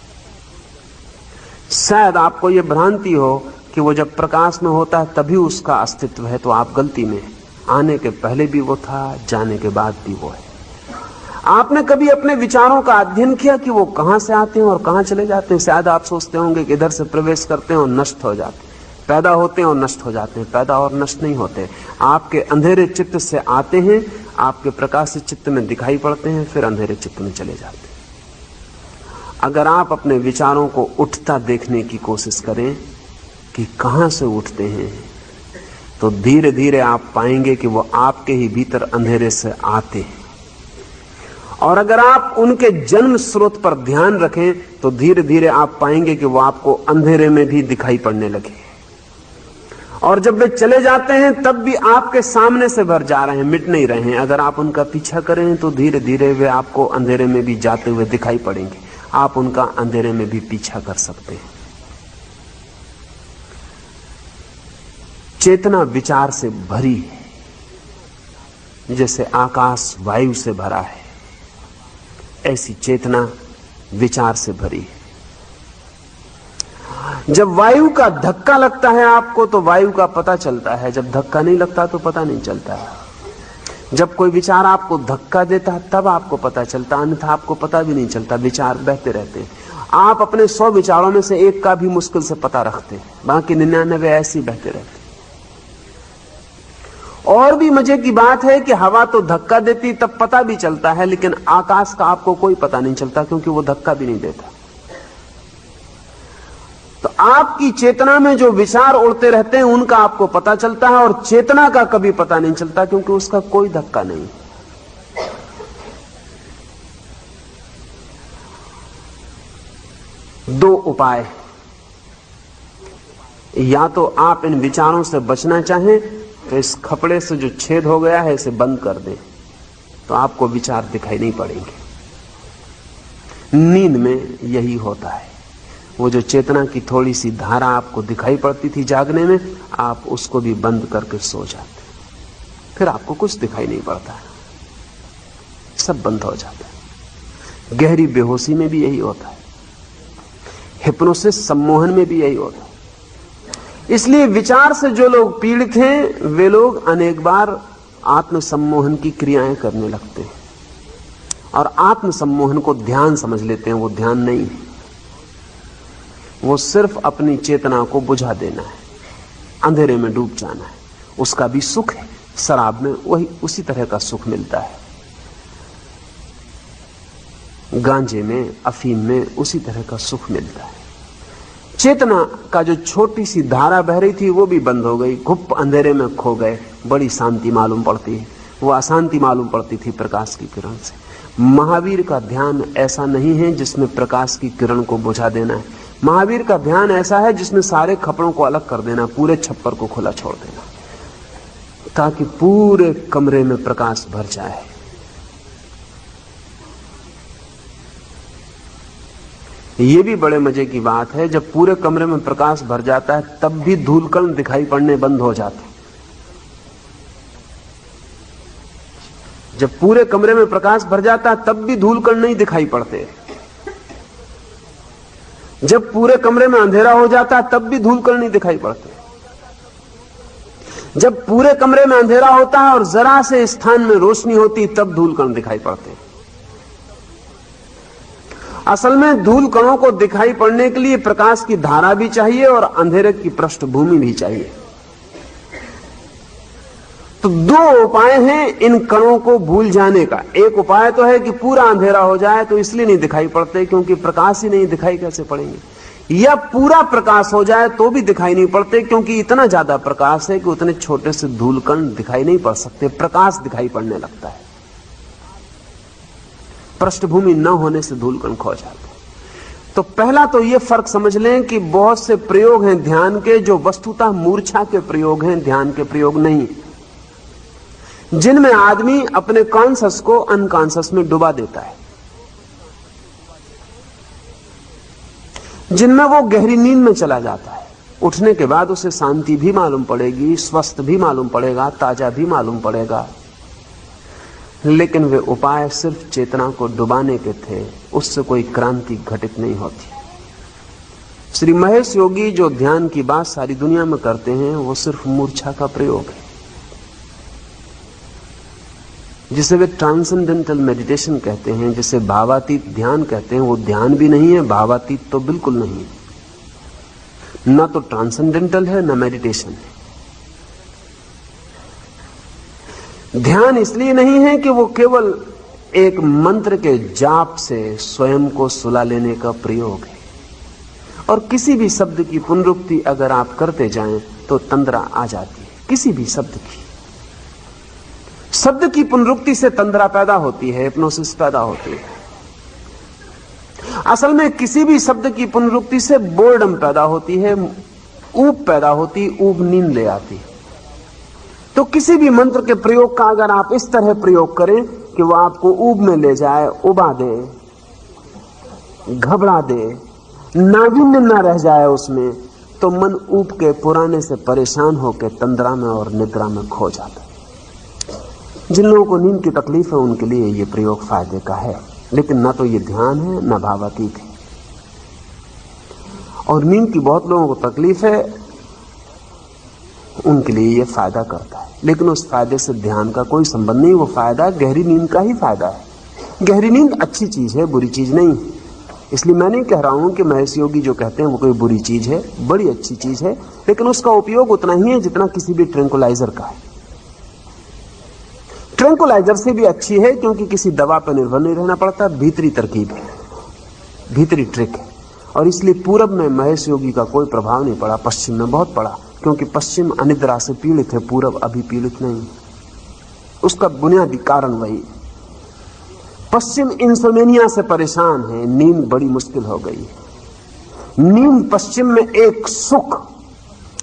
शायद आपको ये भ्रांति हो कि वो जब प्रकाश में होता है तभी उसका अस्तित्व है, तो आप गलती में। आने के पहले भी वो था, जाने के बाद भी वो है। आपने कभी अपने विचारों का अध्ययन किया कि वो कहां से आते हैं और कहां चले जाते हैं? शायद आप सोचते होंगे कि इधर से प्रवेश करते हैं और नष्ट हो जाते हैं, पैदा होते हैं और नष्ट हो जाते हैं। पैदा और नष्ट नहीं होते, आपके अंधेरे चित्त से आते हैं, आपके प्रकाशित चित्त में दिखाई पड़ते हैं, फिर अंधेरे चित्त में चले जाते हैं। अगर आप अपने विचारों को उठता देखने की कोशिश करें कि कहां से उठते हैं, तो धीरे धीरे आप पाएंगे कि वो आपके ही भीतर अंधेरे से आते हैं। और अगर आप उनके जन्म स्रोत पर ध्यान रखें तो धीरे धीरे आप पाएंगे कि वो आपको अंधेरे में भी दिखाई पड़ने लगे, और जब वे चले जाते हैं तब भी आपके सामने से भर जा रहे हैं, मिट नहीं रहे हैं। अगर आप उनका पीछा करें तो धीरे धीरे वे आपको अंधेरे में भी जाते हुए दिखाई पड़ेंगे। आप उनका अंधेरे में भी पीछा कर सकते हैं। चेतना विचार से भरी है, जैसे आकाश वायु से भरा है, ऐसी चेतना विचार से भरी है। जब वायु का धक्का लगता है आपको तो वायु का पता चलता है, जब धक्का नहीं लगता तो पता नहीं चलता है। जब कोई विचार आपको धक्का देता है तब आपको पता चलता, अन्यथा आपको पता भी नहीं चलता। विचार बहते रहते हैं। आप अपने 100 विचारों में से एक का भी मुश्किल से पता रखते हैं, बाकी 99 ऐसे ही बहते रहते। और भी मजे की बात है कि हवा तो धक्का देती तब पता भी चलता है, लेकिन आकाश का आपको कोई पता नहीं चलता क्योंकि वो धक्का भी नहीं देता। तो आपकी चेतना में जो विचार उड़ते रहते हैं उनका आपको पता चलता है, और चेतना का कभी पता नहीं चलता क्योंकि उसका कोई धक्का नहीं। दो उपाय, या तो आप इन विचारों से बचना चाहें तो इस खपड़े से जो छेद हो गया है इसे बंद कर दें, तो आपको विचार दिखाई नहीं पड़ेंगे। नींद में यही होता है, वो जो चेतना की थोड़ी सी धारा आपको दिखाई पड़ती थी जागने में, आप उसको भी बंद करके सो जाते, फिर आपको कुछ दिखाई नहीं पड़ता, सब बंद हो जाता है। गहरी बेहोशी में भी यही होता है, हिप्नोसिस सम्मोहन में भी यही होता है। इसलिए विचार से जो लोग पीड़ित हैं वे लोग अनेक बार आत्मसम्मोहन की क्रियाएं करने लगते हैं, और आत्मसम्मोहन को ध्यान समझ लेते हैं। वो ध्यान नहीं है, वो सिर्फ अपनी चेतना को बुझा देना है, अंधेरे में डूब जाना है। उसका भी सुख है, शराब में वही उसी तरह का सुख मिलता है, गांजे में, अफीम में उसी तरह का सुख मिलता है। चेतना का जो छोटी सी धारा बह रही थी वो भी बंद हो गई, गुप्त अंधेरे में खो गए। बड़ी शांति मालूम पड़ती है, वो अशांति मालूम पड़ती थी प्रकाश की किरण से। महावीर का ध्यान ऐसा नहीं है जिसमें प्रकाश की किरण को बुझा देना है। महावीर का ध्यान ऐसा है जिसमें सारे खपड़ों को अलग कर देना, पूरे छप्पर को खुला छोड़ देना, ताकि पूरे कमरे में प्रकाश भर जाए। ये भी बड़े मजे की बात है, जब पूरे कमरे में प्रकाश भर जाता है तब भी धूलकण दिखाई पड़ने बंद हो जाते। जब पूरे कमरे में प्रकाश भर जाता है तब भी धूलकण नहीं दिखाई पड़ते। जब पूरे कमरे में अंधेरा हो जाता है तब भी धूलकण नहीं दिखाई पड़ते। जब पूरे कमरे में अंधेरा होता है और जरा से स्थान में रोशनी होती तब धूलकण दिखाई पड़ते हैं। असल में धूल कणों को दिखाई पड़ने के लिए प्रकाश की धारा भी चाहिए और अंधेरे की पृष्ठभूमि भी चाहिए। तो दो उपाय हैं इन कणों को भूल जाने का। एक उपाय तो है कि पूरा अंधेरा हो जाए, तो इसलिए नहीं दिखाई पड़ते क्योंकि प्रकाश ही नहीं, दिखाई कैसे पड़ेंगे। या पूरा प्रकाश हो जाए तो भी दिखाई नहीं पड़ते क्योंकि इतना ज्यादा प्रकाश है कि उतने छोटे से धूलकण दिखाई नहीं पड़ सकते, प्रकाश दिखाई पड़ने लगता है। पृष्ठभूमि न होने से धूलकण खो जाते। तो पहला तो यह फर्क समझ लें कि बहुत से प्रयोग हैं ध्यान के जो वस्तुतः मूर्छा के प्रयोग हैं, ध्यान के प्रयोग नहीं, जिनमें आदमी अपने कॉन्शस को अनकॉन्शस में डुबा देता है, जिनमें वो गहरी नींद में चला जाता है। उठने के बाद उसे शांति भी मालूम पड़ेगी, स्वस्थ भी मालूम पड़ेगा, ताजा भी मालूम पड़ेगा, लेकिन वे उपाय सिर्फ चेतना को डुबाने के थे, उससे कोई क्रांति घटित नहीं होती। श्री महेश योगी जो ध्यान की बात सारी दुनिया में करते हैं वो सिर्फ मूर्छा का प्रयोग है, जिसे वे ट्रांसेंडेंटल मेडिटेशन कहते हैं, जिसे भावातीत ध्यान कहते हैं। वो ध्यान भी नहीं है, भावातीत तो बिल्कुल नहीं है, ना तो ट्रांसेंडेंटल है ना मेडिटेशन है। ध्यान इसलिए नहीं है कि वो केवल एक मंत्र के जाप से स्वयं को सुला लेने का प्रयोग है, और किसी भी शब्द की पुनरुक्ति अगर आप करते जाएं तो तंद्रा आ जाती है। किसी भी शब्द की पुनरुक्ति से तंद्रा पैदा होती है, हिप्नोसिस पैदा होती है। असल में किसी भी शब्द की पुनरुक्ति से बोर्डम पैदा होती है, ऊब पैदा होती, ऊब नींद ले आती है। तो किसी भी मंत्र के प्रयोग का अगर आप इस तरह प्रयोग करें कि वो आपको ऊब में ले जाए, उबा दे, घबरा दे, नाविन्य न रह जाए उसमें, तो मन ऊब के पुराने से परेशान होकर तंद्रा में और निद्रा में खो जाता है। जिन लोगों को नींद की तकलीफ है उनके लिए ये प्रयोग फायदे का है, लेकिन ना तो ये ध्यान है ना भावातीत है। और नींद की बहुत लोगों को तकलीफ है, उनके लिए ये फायदा करता है, लेकिन उस फायदे से ध्यान का कोई संबंध नहीं। वो फायदा गहरी नींद का ही फायदा है। गहरी नींद अच्छी चीज है, बुरी चीज नहीं। इसलिए मैं नहीं कह रहा हूं कि महेश योगी जो कहते हैं वो कोई बुरी चीज है, बड़ी अच्छी चीज है, लेकिन उसका उपयोग उतना ही है जितना किसी भी ट्रैंकुलाइजर का है। ट्रैंकुलाइजर से भी अच्छी है क्योंकि किसी दवा पर निर्भर नहीं रहना पड़ता, भीतरी तरकीब है, भीतरी ट्रिक है। और इसलिए पूरब में महेश योगी का कोई प्रभाव नहीं पड़ा, पश्चिम में बहुत पड़ा, क्योंकि पश्चिम अनिद्रा से पीड़ित है, पूरब अभी पीड़ित नहीं। उसका बुनियादी कारण वही। पश्चिम इंसोमेनिया से परेशान है, नींद बड़ी मुश्किल हो गई है। नींद पश्चिम में एक सुख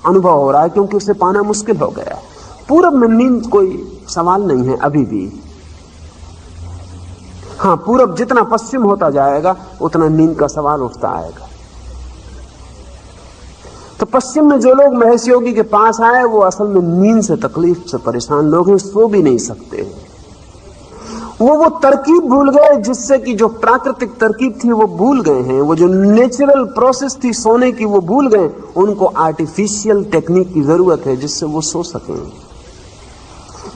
अनुभव हो रहा है क्योंकि उसे पाना मुश्किल हो गया है। पूरब में नींद कोई सवाल नहीं है अभी भी। हाँ, पूरब जितना पश्चिम होता जाएगा उतना नींद का सवाल उठता आएगा। तो पश्चिम में जो लोग महेश योगी के पास आए वो असल में नींद से तकलीफ से परेशान लोग हैं, सो भी नहीं सकते। वो तरकीब भूल गए जिससे कि जो प्राकृतिक तरकीब थी वो भूल गए हैं, वो जो नेचुरल प्रोसेस थी सोने की वो भूल गए। उनको आर्टिफिशियल टेक्निक की जरूरत है जिससे वो सो सकें।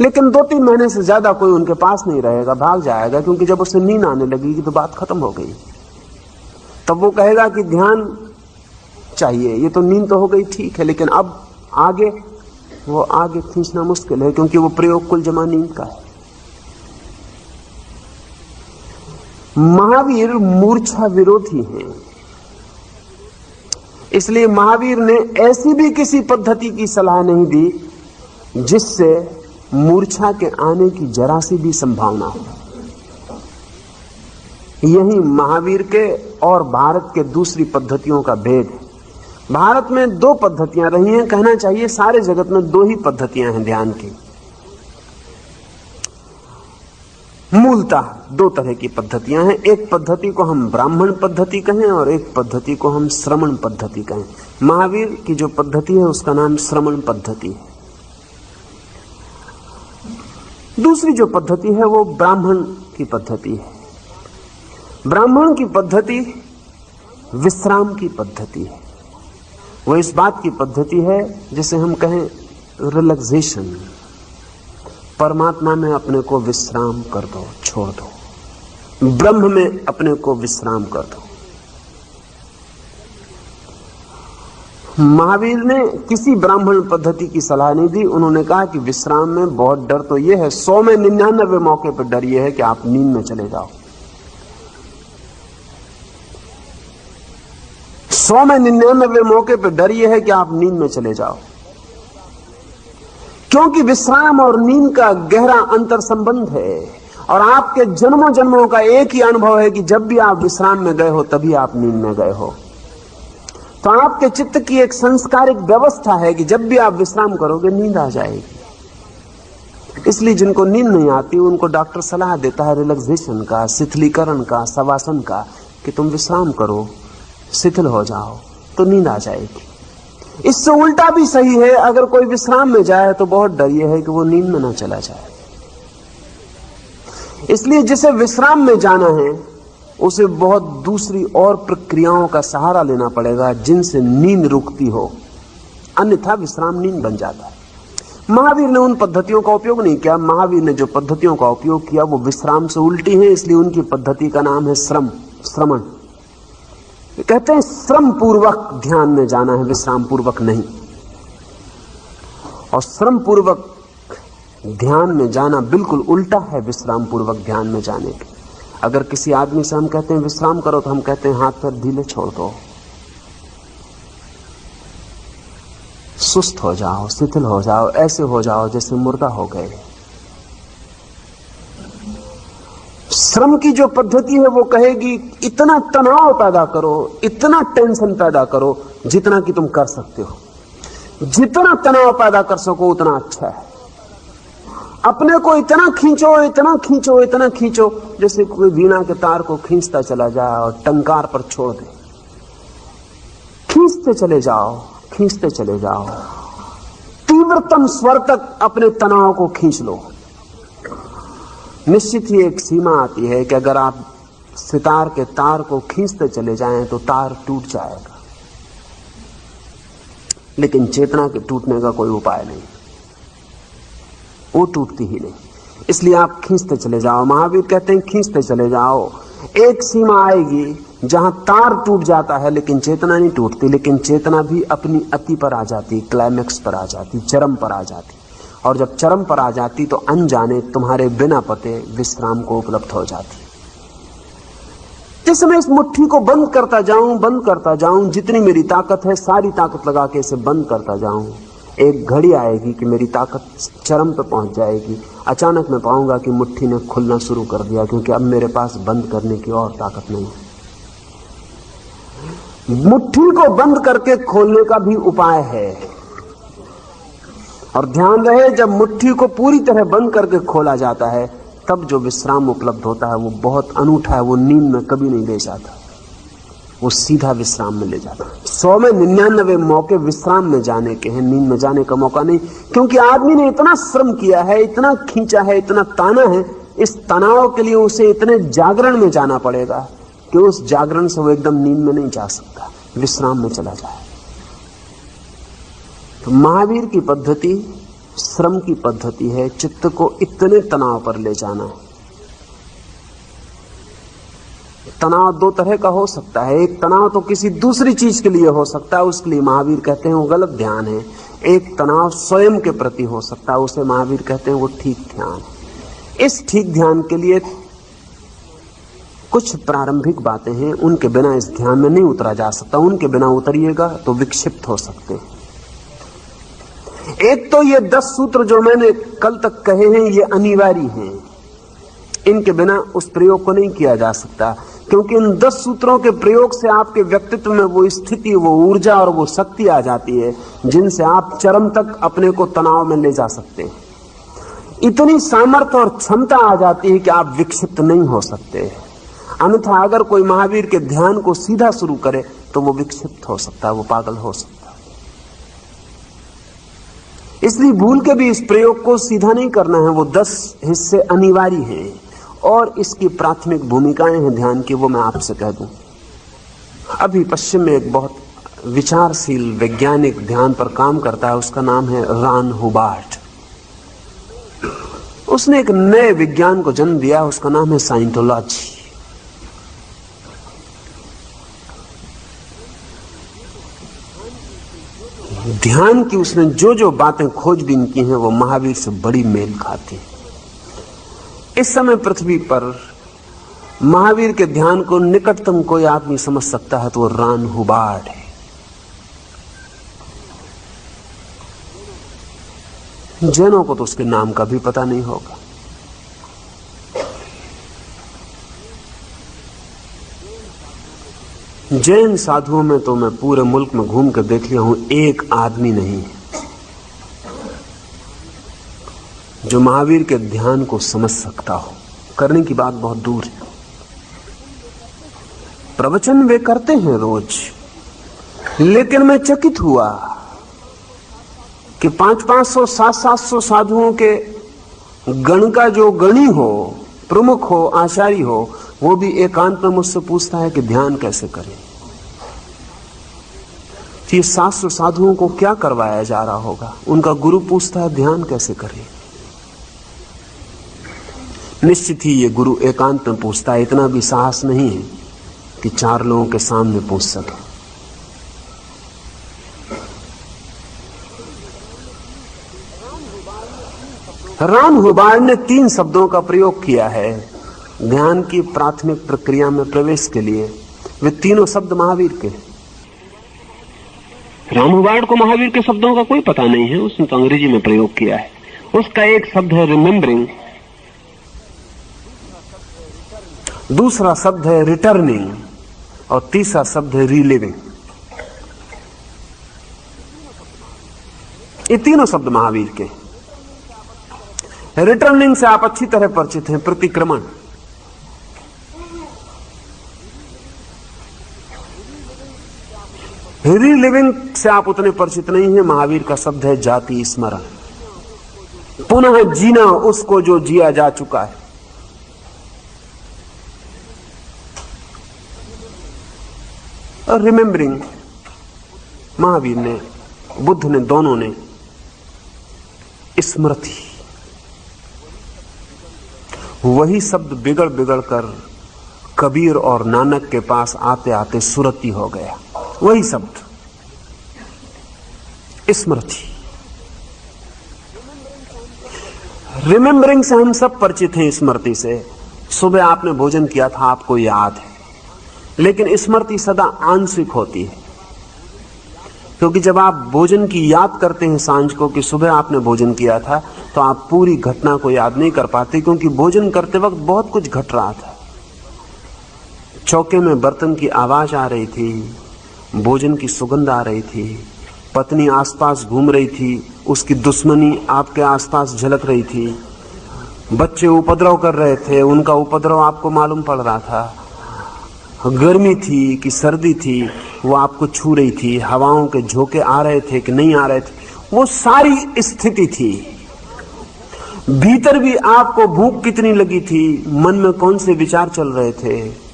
लेकिन 2-3 महीने से ज्यादा कोई उनके पास नहीं रहेगा, भाग जाएगा, क्योंकि जब उसे नींद आने लगेगी तो बात खत्म हो गई। तब वो कहेगा कि ध्यान चाहिए, ये तो नींद तो हो गई ठीक है, लेकिन अब आगे वो आगे खींचना मुश्किल है क्योंकि वो प्रयोग कुल जमा नींद का है। महावीर मूर्छा विरोधी हैं, इसलिए महावीर ने ऐसी भी किसी पद्धति की सलाह नहीं दी जिससे मूर्छा के आने की जरा सी भी संभावना हो। यही महावीर के और भारत के दूसरी पद्धतियों का भेद है। भारत में 2 पद्धतियां रही हैं, कहना चाहिए सारे जगत में 2 ही पद्धतियां हैं ध्यान की। मूलतः 2 तरह की पद्धतियां हैं। एक पद्धति को हम ब्राह्मण पद्धति कहें और एक पद्धति को हम श्रमण पद्धति कहें। महावीर की जो पद्धति है उसका नाम श्रमण पद्धति है। दूसरी जो पद्धति है वो ब्राह्मण की पद्धति है। ब्राह्मण की पद्धति विश्राम की पद्धति है। वो इस बात की पद्धति है जिसे हम कहें रिलैक्सेशन। परमात्मा में अपने को विश्राम कर दो, छोड़ दो, ब्रह्म में अपने को विश्राम कर दो। महावीर ने किसी ब्राह्मण पद्धति की सलाह नहीं दी। उन्होंने कहा कि विश्राम में बहुत डर तो यह है, 100 में 99 मौके पर डर यह है कि आप नींद में चले जाओ। 100 में 99 मौके पर डर यह है कि आप नींद में चले जाओ, क्योंकि विश्राम और नींद का गहरा अंतर संबंध है। और आपके जन्मों जन्मों का एक ही अनुभव है कि जब भी आप विश्राम में गए हो तभी आप नींद में गए हो। तो आपके चित्त की एक संस्कारिक व्यवस्था है कि जब भी आप विश्राम करोगे नींद आ जाएगी। इसलिए जिनको नींद नहीं आती उनको डॉक्टर सलाह देता है रिलैक्सेशन का, शिथिलीकरण का, शवासन का, कि तुम विश्राम करो, शिथिल हो जाओ तो नींद आ जाएगी। इससे उल्टा भी सही है, अगर कोई विश्राम में जाए तो बहुत डर यह है कि वो नींद में ना चला जाए। इसलिए जिसे विश्राम में जाना है उसे बहुत दूसरी और प्रक्रियाओं का सहारा लेना पड़ेगा जिनसे नींद रुकती हो, अन्यथा विश्राम नींद बन जाता है। महावीर ने उन पद्धतियों का उपयोग नहीं किया। महावीर ने जो पद्धतियों का उपयोग किया वो विश्राम से उल्टी है, इसलिए उनकी पद्धति का नाम है श्रमण। कहते हैं श्रम पूर्वक ध्यान में जाना है, विश्राम पूर्वक नहीं। और श्रम पूर्वक ध्यान में जाना बिल्कुल उल्टा है विश्राम पूर्वक ध्यान में जाने के। अगर किसी आदमी से हम कहते हैं विश्राम करो तो हम कहते हैं हाथ पैर ढीले छोड़ दो, सुस्त हो जाओ, शिथिल हो जाओ, ऐसे हो जाओ जैसे मुर्दा हो गए। श्रम की जो पद्धति है वो कहेगी इतना तनाव पैदा करो, इतना टेंशन पैदा करो जितना कि तुम कर सकते हो। जितना तनाव पैदा कर सको उतना अच्छा है। अपने को इतना खींचो, इतना खींचो, इतना खींचो जैसे कोई वीणा के तार को खींचता चला जाए और टंकार पर छोड़ दे। खींचते चले जाओ, खींचते चले जाओ, तीव्रतम स्वर तक अपने तनाव को खींच लो। निश्चित ही एक सीमा आती है कि अगर आप सितार के तार को खींचते चले जाएं तो तार टूट जाएगा, लेकिन चेतना के टूटने का कोई उपाय नहीं, वो टूटती ही नहीं। इसलिए आप खींचते चले जाओ। महावीर कहते हैं खींचते चले जाओ। एक सीमा आएगी जहां तार टूट जाता है लेकिन चेतना नहीं टूटती, लेकिन चेतना भी अपनी अति पर आ जाती, क्लाइमेक्स पर आ जाती, चरम पर आ जाती। और जब चरम पर आ जाती तो अनजाने तुम्हारे बिना पते विश्राम को उपलब्ध हो जाती। जिस समय इस मुट्ठी को बंद करता जाऊं, जितनी मेरी ताकत है सारी ताकत लगा के इसे बंद करता जाऊं, एक घड़ी आएगी कि मेरी ताकत चरम पे पहुंच जाएगी। अचानक मैं पाऊंगा कि मुट्ठी ने खुलना शुरू कर दिया, क्योंकि अब मेरे पास बंद करने की और ताकत नहीं है। मुट्ठी को बंद करके खोलने का भी उपाय है, और ध्यान रहे जब मुट्ठी को पूरी तरह बंद करके खोला जाता है तब जो विश्राम उपलब्ध होता है वो बहुत अनूठा है। वो नींद में कभी नहीं ले जाता, वो सीधा विश्राम में ले जाता। 100 में 99 मौके विश्राम में जाने के हैं, नींद में जाने का मौका नहीं। क्योंकि आदमी ने इतना श्रम किया है, इतना खींचा है, इतना ताना है, इस तनाव के लिए उसे इतने जागरण में जाना पड़ेगा कि उस जागरण से वो एकदम नींद में नहीं जा सकता, विश्राम में चला जाए। तो महावीर की पद्धति श्रम की पद्धति है, चित्त को इतने तनाव पर ले जाना। तनाव दो तरह का हो सकता है। एक तनाव तो किसी दूसरी चीज के लिए हो सकता है, उसके लिए महावीर कहते हैं वो गलत ध्यान है। एक तनाव स्वयं के प्रति हो सकता है, उसे महावीर कहते हैं वो ठीक ध्यान। इस ठीक ध्यान के लिए कुछ प्रारंभिक बातें हैं, उनके बिना इस ध्यान में नहीं उतरा जा सकता। उनके बिना उतरिएगा तो विक्षिप्त हो सकते हैं। एक तो ये 10 सूत्र जो मैंने कल तक कहे हैं ये अनिवार्य हैं, इनके बिना उस प्रयोग को नहीं किया जा सकता। क्योंकि इन 10 सूत्रों के प्रयोग से आपके व्यक्तित्व में वो स्थिति, वो ऊर्जा और वो शक्ति आ जाती है जिनसे आप चरम तक अपने को तनाव में ले जा सकते हैं। इतनी सामर्थ्य और क्षमता आ जाती है कि आप विक्षिप्त नहीं हो सकते। अन्यथा अगर कोई महावीर के ध्यान को सीधा शुरू करे तो वो विक्षिप्त हो सकता है, वो पागल हो सकता है। इसलिए भूल के भी इस प्रयोग को सीधा नहीं करना है। वो 10 हिस्से अनिवार्य हैं और इसकी प्राथमिक भूमिकाएं हैं ध्यान की, वो मैं आपसे कह दूं। अभी पश्चिम में एक बहुत विचारशील वैज्ञानिक ध्यान पर काम करता है, उसका नाम है रॉन हुबार्ट। उसने एक नए विज्ञान को जन्म दिया, उसका नाम है साइंटोलॉजी। ध्यान की उसने जो जो बातें खोजबीन की हैं वो महावीर से बड़ी मेल खाती हैं। इस समय पृथ्वी पर महावीर के ध्यान को निकटतम कोई आदमी समझ सकता है तो वो रॉन हुबार्ट है। जैनों को तो उसके नाम का भी पता नहीं होगा। जैन साधुओं में तो मैं पूरे मुल्क में घूम कर देख लिया हूं, एक आदमी नहीं है जो महावीर के ध्यान को समझ सकता हो। करने की बात बहुत दूर है। प्रवचन वे करते हैं रोज, लेकिन मैं चकित हुआ कि 500-500, 700-700 साधुओं के गण का जो गणी हो, प्रमुख हो, आचार्य हो, वो भी एकांत में मुझसे पूछता है कि ध्यान कैसे करें। ये 700 साधुओं को क्या करवाया जा रहा होगा। उनका गुरु पूछता है ध्यान कैसे करें। निश्चित ही ये गुरु एकांत में पूछता है, इतना भी साहस नहीं है कि 4 लोगों के सामने पूछ सके। रॉन हुबार्ट ने 3 शब्दों का प्रयोग किया है ध्यान की प्राथमिक प्रक्रिया में प्रवेश के लिए। वे तीनों शब्द महावीर के। रॉन हुबार्ट को महावीर के शब्दों का कोई पता नहीं है, उसने तो अंग्रेजी में प्रयोग किया है। उसका एक शब्द है रिमेम्बरिंग, दूसरा शब्द है रिटर्निंग और तीसरा शब्द है रीलिविंग। ये तीनों शब्द महावीर के। रिटर्निंग से आप अच्छी तरह परिचित हैं, प्रतिक्रमण। रीलिविंग से आप उतने परिचित नहीं हैं। महावीर का शब्द है जाति स्मरण, पुनः जीना उसको जो जिया जा चुका है। और रिमेम्बरिंग महावीर ने, बुद्ध ने, दोनों ने स्मृति, वही शब्द बिगड़ बिगड़ कर कबीर और नानक के पास आते आते सुरती हो गया। वही शब्द स्मृति। रिमेम्बरिंग से हम सब परिचित हैं, स्मृति से। सुबह आपने भोजन किया था, आपको याद है, लेकिन स्मृति सदा आंशिक होती है, क्योंकि जब आप भोजन की याद करते हैं सांझ को कि सुबह आपने भोजन किया था, तो आप पूरी घटना को याद नहीं कर पाते, क्योंकि भोजन करते वक्त बहुत कुछ घट रहा था। चौके में बर्तन की आवाज आ रही थी, भोजन की सुगंध आ रही थी, पत्नी आसपास घूम रही थी, उसकी दुश्मनी आपके आसपास झलक रही थी, बच्चे उपद्रव कर रहे थे, उनका उपद्रव आपको मालूम पड़ रहा था, गर्मी थी कि सर्दी थी वो आपको छू रही थी, हवाओं के झोंके आ रहे थे कि नहीं आ रहे थे, वो सारी स्थिति थी। भीतर भी आपको भूख कितनी लगी थी, मन में कौन से विचार चल रहे थे,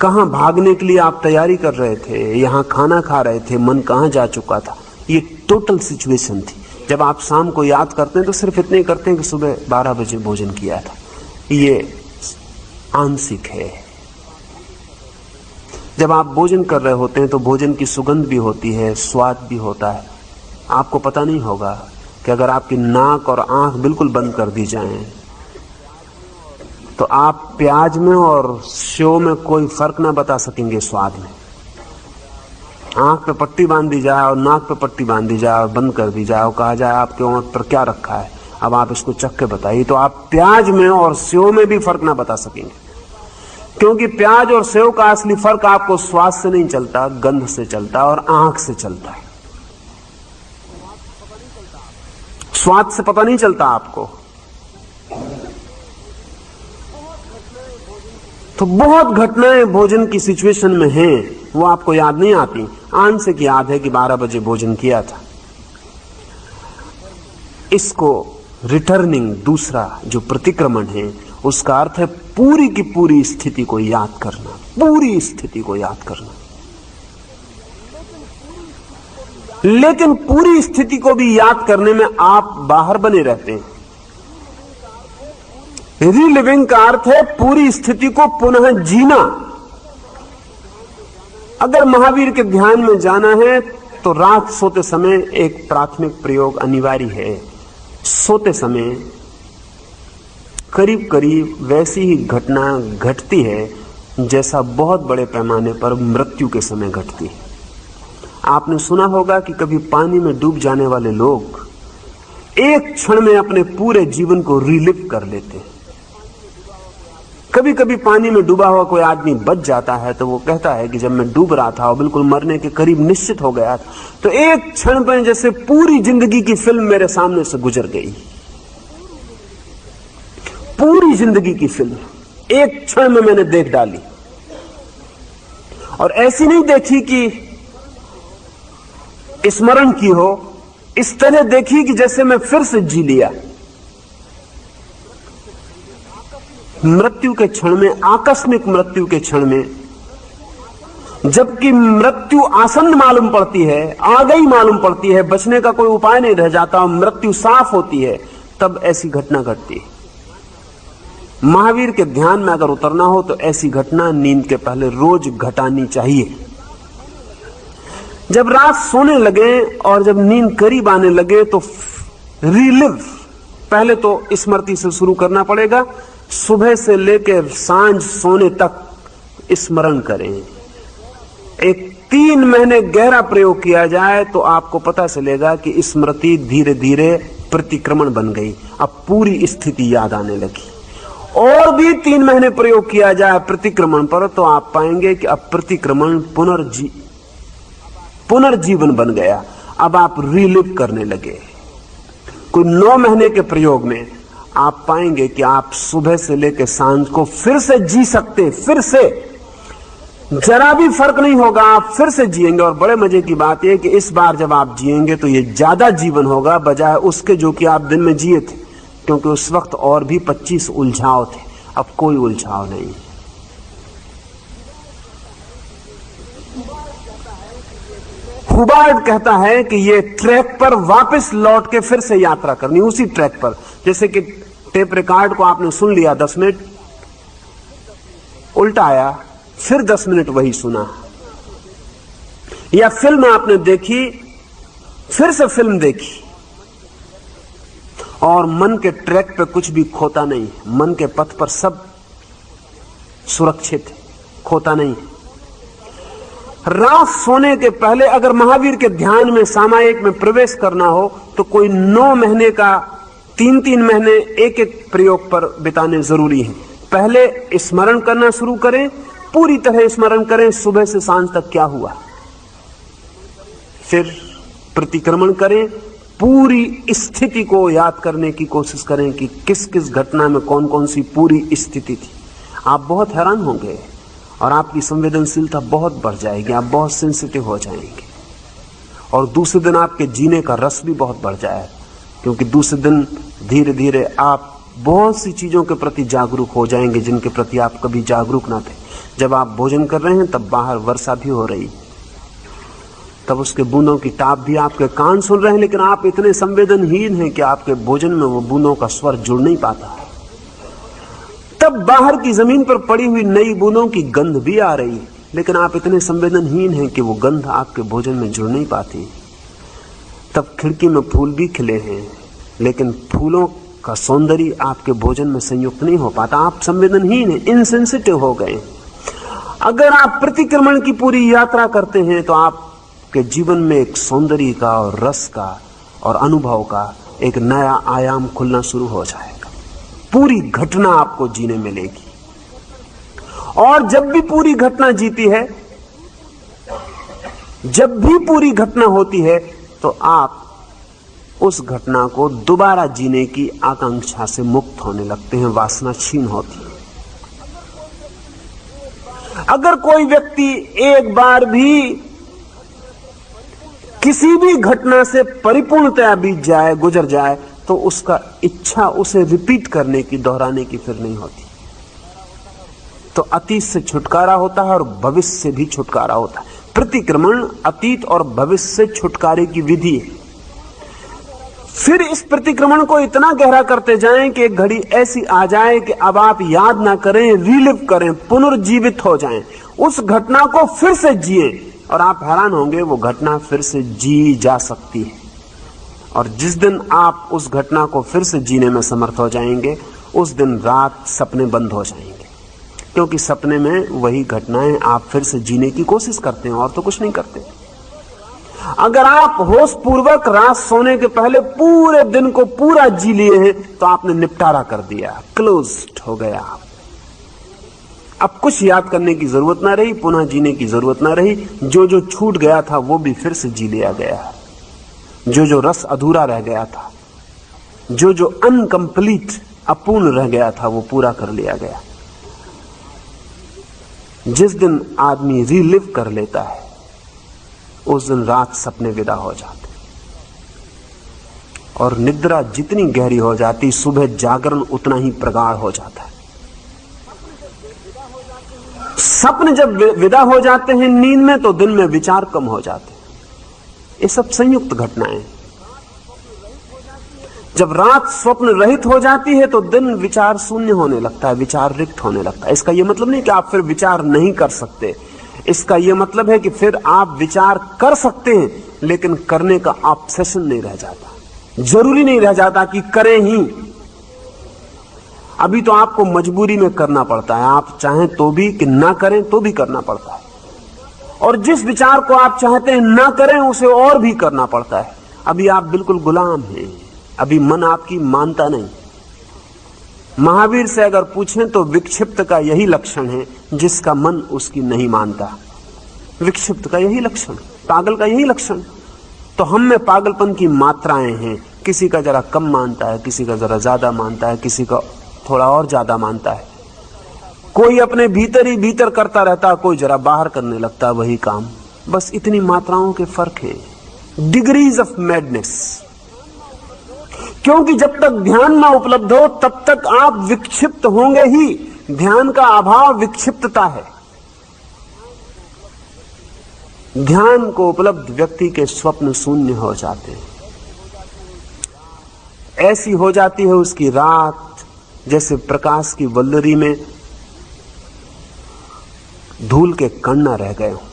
कहां भागने के लिए आप तैयारी कर रहे थे, यहां खाना खा रहे थे, मन कहां जा चुका था, ये टोटल सिचुएशन थी। जब आप शाम को याद करते हैं तो सिर्फ इतने ही करते हैं कि सुबह 12 बजे भोजन किया था, ये आंशिक है। जब आप भोजन कर रहे होते हैं तो भोजन की सुगंध भी होती है, स्वाद भी होता है। आपको पता नहीं होगा कि अगर आपकी नाक और आंख बिल्कुल बंद कर दी जाएं तो आप प्याज में और सेव में कोई फर्क ना बता सकेंगे स्वाद में। आंख पे पट्टी बांध दी जाए और नाक पे पट्टी बांध दी जाए और बंद कर दी जाए और कहा जाए आपके ओंठ पर क्या रखा है, अब आप इसको चख के बताइए, तो आप प्याज में और सेव में भी फर्क ना बता सकेंगे, क्योंकि प्याज और सेव का असली फर्क आपको स्वाद से नहीं चलता, गंध से चलता और आंख से चलता है। स्वाद से पता नहीं चलता आपको। तो बहुत घटनाएं भोजन की सिचुएशन में हैं, वो आपको याद नहीं आती। आंशिक याद है कि 12 बजे भोजन किया था। इसको रिटर्निंग, दूसरा जो प्रतिक्रमण है, उसका अर्थ है पूरी की पूरी स्थिति को याद करना, पूरी स्थिति को याद करना। लेकिन पूरी स्थिति को भी याद करने में आप बाहर बने रहते हैं। रीलिविंग का अर्थ है पूरी स्थिति को पुनः जीना। अगर महावीर के ध्यान में जाना है तो रात सोते समय एक प्राथमिक प्रयोग अनिवार्य है। सोते समय करीब करीब वैसी ही घटना घटती है जैसा बहुत बड़े पैमाने पर मृत्यु के समय घटती है। आपने सुना होगा कि कभी पानी में डूब जाने वाले लोग एक क्षण में अपने पूरे जीवन को रिलिव कर लेते हैं। कभी कभी पानी में डूबा हुआ कोई आदमी बच जाता है तो वो कहता है कि जब मैं डूब रहा था और बिल्कुल मरने के करीब निश्चित हो गया था, तो एक क्षण में जैसे पूरी जिंदगी की फिल्म मेरे सामने से गुजर गई। पूरी जिंदगी की फिल्म एक क्षण में मैंने देख डाली, और ऐसी नहीं देखी कि स्मरण की हो, इस तरह देखी कि जैसे मैं फिर से जी लिया। मृत्यु के क्षण में, आकस्मिक मृत्यु के क्षण में, जबकि मृत्यु आसन्न मालूम पड़ती है, आ गई मालूम पड़ती है, बचने का कोई उपाय नहीं रह जाता, मृत्यु साफ होती है, तब ऐसी घटना घटती है। महावीर के ध्यान में अगर उतरना हो तो ऐसी घटना नींद के पहले रोज घटानी चाहिए। जब रात सोने लगे और जब नींद करीब आने लगे तो रिलिव, पहले तो स्मृति से शुरू करना पड़ेगा। सुबह से लेकर सांझ सोने तक स्मरण करें। एक 3 महीने गहरा प्रयोग किया जाए तो आपको पता चलेगा कि स्मृति धीरे धीरे प्रतिक्रमण बन गई। अब पूरी स्थिति याद आने लगी। और भी 3 महीने प्रयोग किया जाए प्रतिक्रमण पर तो आप पाएंगे कि अब प्रतिक्रमण पुनर्जीवन बन गया। अब आप रिलिव करने लगे। कोई 9 महीने के प्रयोग में आप पाएंगे कि आप सुबह से लेकर सांझ को फिर से जी सकते, फिर से जरा भी फर्क नहीं होगा, आप फिर से जिएंगे। और बड़े मजे की बात यह कि इस बार जब आप जिएंगे तो यह ज्यादा जीवन होगा बजाय उसके जो कि आप दिन में जिए थे, क्योंकि उस वक्त और भी 25 उलझाव थे, अब कोई उलझाव नहीं। हुबार्ड कहता है कि ये ट्रैक पर वापस लौट के फिर से यात्रा करनी, उसी ट्रैक पर। जैसे कि टेप रिकॉर्ड को आपने सुन लिया 10 मिनट, उल्टा आया, फिर 10 मिनट वही सुना, या फिल्म आपने देखी, फिर से फिल्म देखी, और मन के ट्रैक पे कुछ भी खोता नहीं, मन के पथ पर सब सुरक्षित है, खोता नहीं। रात सोने के पहले अगर महावीर के ध्यान में सामायिक में प्रवेश करना हो तो कोई 9 महीने का 3-3 महीने एक एक प्रयोग पर बिताने जरूरी है। पहले स्मरण करना शुरू करें, पूरी तरह स्मरण करें सुबह से सांझ तक क्या हुआ, फिर प्रतिक्रमण करें, पूरी स्थिति को याद करने की कोशिश करें कि किस किस घटना में कौन कौन सी पूरी स्थिति थी। आप बहुत हैरान होंगे और आपकी संवेदनशीलता बहुत बढ़ जाएगी, आप बहुत सेंसिटिव हो जाएंगे और दूसरे दिन आपके जीने का रस भी बहुत बढ़ जाएगा, क्योंकि दूसरे दिन धीरे धीरे आप बहुत सी चीजों के प्रति जागरूक हो जाएंगे जिनके प्रति आप कभी जागरूक ना थे। जब आप भोजन कर रहे हैं तब बाहर वर्षा भी हो रही, तब उसके बूंदों की टाप भी आपके कान सुन रहे हैं, लेकिन आप इतने संवेदनहीन हैं कि आपके भोजन में वो बूंदों का स्वर जुड़ नहीं पाता। तब बाहर की जमीन पर पड़ी हुई नई बूंदों की गंध भी आ रही, लेकिन आप इतने संवेदनहीन हैं कि वो गंध आपके भोजन में जुड़ नहीं पाती। तब खिड़की में फूल भी खिले हैं, लेकिन फूलों का सौंदर्य आपके भोजन में संयुक्त नहीं हो पाता। आप संवेदनहीन हैं, इनसेंसिटिव हो गए। अगर आप प्रतिक्रमण की पूरी यात्रा करते हैं तो आपके जीवन में एक सौंदर्य का और रस का और अनुभव का एक नया आयाम खुलना शुरू हो जाएगा। पूरी घटना आपको जीने मिलेगी और जब भी पूरी घटना जीती है, जब भी पूरी घटना होती है तो आप उस घटना को दोबारा जीने की आकांक्षा से मुक्त होने लगते हैं, वासना छीन होती है। अगर कोई व्यक्ति एक बार भी किसी भी घटना से परिपूर्णतया बीत जाए, गुजर जाए, तो उसका इच्छा उसे रिपीट करने की, दोहराने की फिर नहीं होती। तो अतीत से छुटकारा होता है और भविष्य से भी छुटकारा होता है। प्रतिक्रमण अतीत और भविष्य से छुटकारे की विधि है। फिर इस प्रतिक्रमण को इतना गहरा करते जाएं कि एक घड़ी ऐसी आ जाए कि अब आप याद ना करें, रिलिव करें, पुनर्जीवित हो जाएं, उस घटना को फिर से जिए और आप हैरान होंगे वो घटना फिर से जी जा सकती है। और जिस दिन आप उस घटना को फिर से जीने में समर्थ हो जाएंगे, उस दिन रात सपने बंद हो जाएंगे, क्योंकि सपने में वही घटनाएं आप फिर से जीने की कोशिश करते हैं और तो कुछ नहीं करते। अगर आप होश पूर्वक रात सोने के पहले पूरे दिन को पूरा जी लिए हैं तो आपने निपटारा कर दिया, क्लोज्ड हो गया। अब कुछ याद करने की जरूरत ना रही, पुनः जीने की जरूरत ना रही। जो जो छूट गया था वो भी फिर से जी लिया गया, जो जो रस अधूरा रह गया था, जो जो अनकंप्लीट अपूर्ण रह गया था, वो पूरा कर लिया गया। जिस दिन आदमी रिलिव कर लेता है उस दिन रात सपने विदा हो जाते और निद्रा जितनी गहरी हो जाती, सुबह जागरण उतना ही प्रगाढ़ हो जाता है। सपने जब विदा हो जाते हैं नींद में तो दिन में विचार कम हो जाते हैं। ये सब संयुक्त घटनाएं। जब रात स्वप्न रहित हो जाती है तो दिन विचार शून्य होने लगता है, विचार रिक्त होने लगता है। इसका यह मतलब नहीं कि आप फिर विचार नहीं कर सकते, इसका यह मतलब है कि फिर आप विचार कर सकते हैं, लेकिन करने का ऑब्सेशन नहीं रह जाता। जरूरी नहीं रह जाता कि करें ही। अभी तो आपको मजबूरी में करना पड़ता है, आप चाहें तो भी कि ना करें तो भी करना पड़ता है। और जिस विचार को आप चाहते हैं ना करें उसे और भी करना पड़ता है। अभी आप बिल्कुल गुलाम हैं, अभी मन आपकी मानता नहीं। महावीर से अगर पूछें तो विक्षिप्त का यही लक्षण है, जिसका मन उसकी नहीं मानता। विक्षिप्त का यही लक्षण, पागल का यही लक्षण। तो हम में पागलपन की मात्राएं हैं, किसी का जरा कम मानता है, किसी का जरा ज्यादा मानता है, किसी का थोड़ा और ज्यादा मानता है। कोई अपने भीतर ही भीतर करता रहता है, कोई जरा बाहर करने लगता है वही काम। बस इतनी मात्राओं के फर्क हैं, डिग्रीज ऑफ मैडनेस। क्योंकि जब तक ध्यान ना उपलब्ध हो तब तक आप विक्षिप्त होंगे ही। ध्यान का अभाव विक्षिप्तता है। ध्यान को उपलब्ध व्यक्ति के स्वप्न शून्य हो जाते हैं। ऐसी हो जाती है उसकी रात जैसे प्रकाश की वल्लरी में धूल के कण न रह गए हों।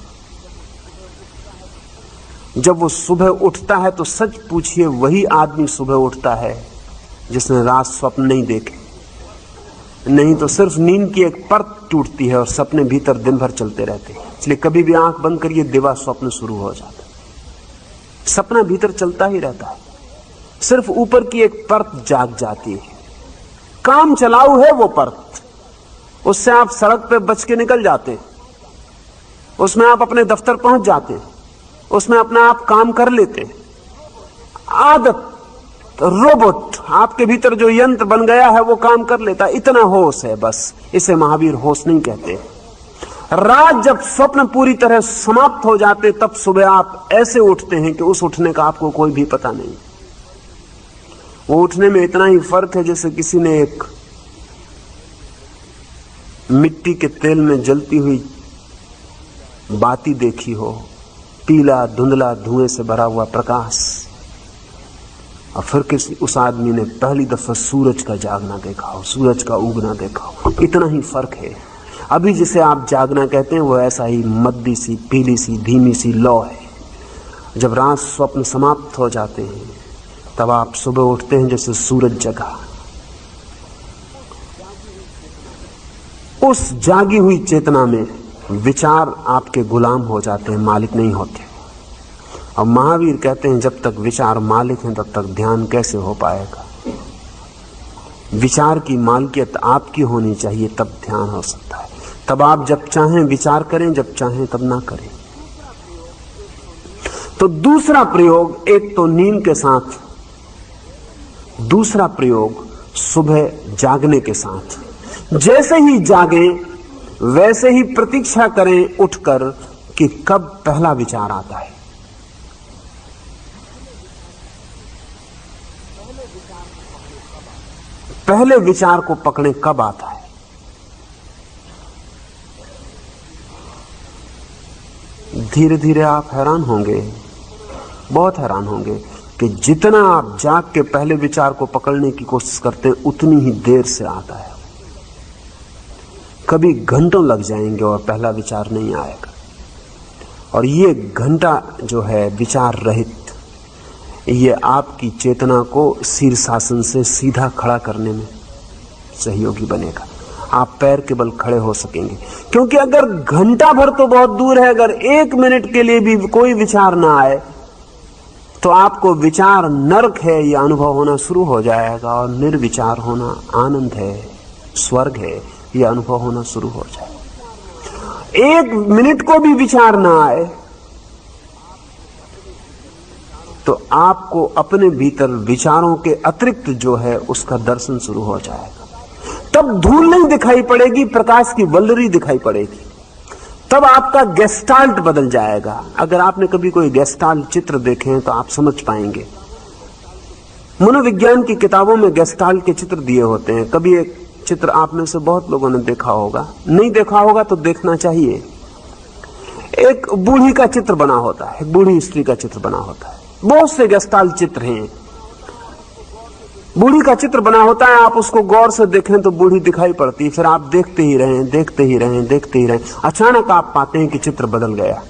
जब वो सुबह उठता है तो सच पूछिए वही आदमी सुबह उठता है जिसने रात स्वप्न नहीं देखे, नहीं तो सिर्फ नींद की एक परत टूटती है और सपने भीतर दिन भर चलते रहते हैं। इसलिए कभी भी आंख बंद करिए, दिवा स्वप्न शुरू हो जाता है, सपना भीतर चलता ही रहता है, सिर्फ ऊपर की एक परत जाग जाती है। काम चलाऊ है वो परत, उससे आप सड़क पे बच के निकल जाते हैं, उसमें आप अपने दफ्तर पहुंच जाते हैं, उसमें अपना आप काम कर लेते हैं। आदत, रोबोट, आपके भीतर जो यंत्र बन गया है वो काम कर लेता है। इतना होश है बस, इसे महावीर होश नहीं कहते। रात जब स्वप्न पूरी तरह समाप्त हो जाते तब सुबह आप ऐसे उठते हैं कि उस उठने का आपको कोई भी पता नहीं। वो उठने में इतना ही फर्क है जैसे किसी ने एक मिट्टी के तेल में जलती हुई बाती देखी हो, पीला धुंधला धुएं से भरा हुआ प्रकाश, और फिर किसी उस आदमी ने पहली दफा सूरज का जागना देखा हो, सूरज का उगना देखा हो। इतना ही फर्क है। अभी जिसे आप जागना कहते हैं वो ऐसा ही मद्दी सी, पीली सी, धीमी सी लौ है। जब रात स्वप्न समाप्त हो जाते हैं तब आप सुबह उठते हैं जैसे सूरज जगा। उस जागी हुई चेतना में विचार आपके गुलाम हो जाते हैं, मालिक नहीं होते। और महावीर कहते हैं जब तक विचार मालिक हैं तब तक ध्यान कैसे हो पाएगा। विचार की मालिकियत आपकी होनी चाहिए, तब ध्यान हो सकता है। तब आप जब चाहें विचार करें, जब चाहें तब ना करें। तो दूसरा प्रयोग, एक तो नींद के साथ, दूसरा प्रयोग सुबह जागने के साथ। जैसे ही जागें वैसे ही प्रतीक्षा करें उठकर कि कब पहला विचार आता है। पहले विचार को पकड़े कब आता है। धीरे धीरे आप हैरान होंगे, बहुत हैरान होंगे कि जितना आप जाग के पहले विचार को पकड़ने की कोशिश करते हैं उतनी ही देर से आता है। कभी घंटों लग जाएंगे और पहला विचार नहीं आएगा। और ये घंटा जो है विचार रहित, ये आपकी चेतना को शीर्षासन से सीधा खड़ा करने में सहयोगी बनेगा। आप पैर के बल खड़े हो सकेंगे। क्योंकि अगर घंटा भर तो बहुत दूर है, अगर 1 मिनट के लिए भी कोई विचार ना आए तो आपको विचार नरक है यह अनुभव होना शुरू हो जाएगा, और निर्विचार होना आनंद है, स्वर्ग है, यह अनुभव होना शुरू हो जाए। 1 मिनट को भी विचार ना आए तो आपको अपने भीतर विचारों के अतिरिक्त जो है उसका दर्शन शुरू हो जाएगा। तब धूल नहीं दिखाई पड़ेगी, प्रकाश की वल्लरी दिखाई पड़ेगी। तब आपका गेस्टाल्ट बदल जाएगा। अगर आपने कभी कोई गेस्टाल्ट चित्र देखे हैं तो आप समझ पाएंगे। मनोविज्ञान की किताबों में गेस्टाल्ट के चित्र दिए होते हैं। कभी एक चित्र आप में से बहुत लोगों ने देखा होगा, नहीं देखा होगा तो देखना चाहिए। एक बूढ़ी का चित्र बना होता है, बूढ़ी स्त्री का चित्र बना होता है। बहुत से गेस्टाल्ट चित्र हैं। बूढ़ी का चित्र बना होता है, आप उसको गौर से देखें तो बूढ़ी दिखाई पड़ती है, फिर आप देखते ही रहें, देखते ही रहें, देखते ही रहें। अचानक आप पाते हैं कि चित्र बदल गया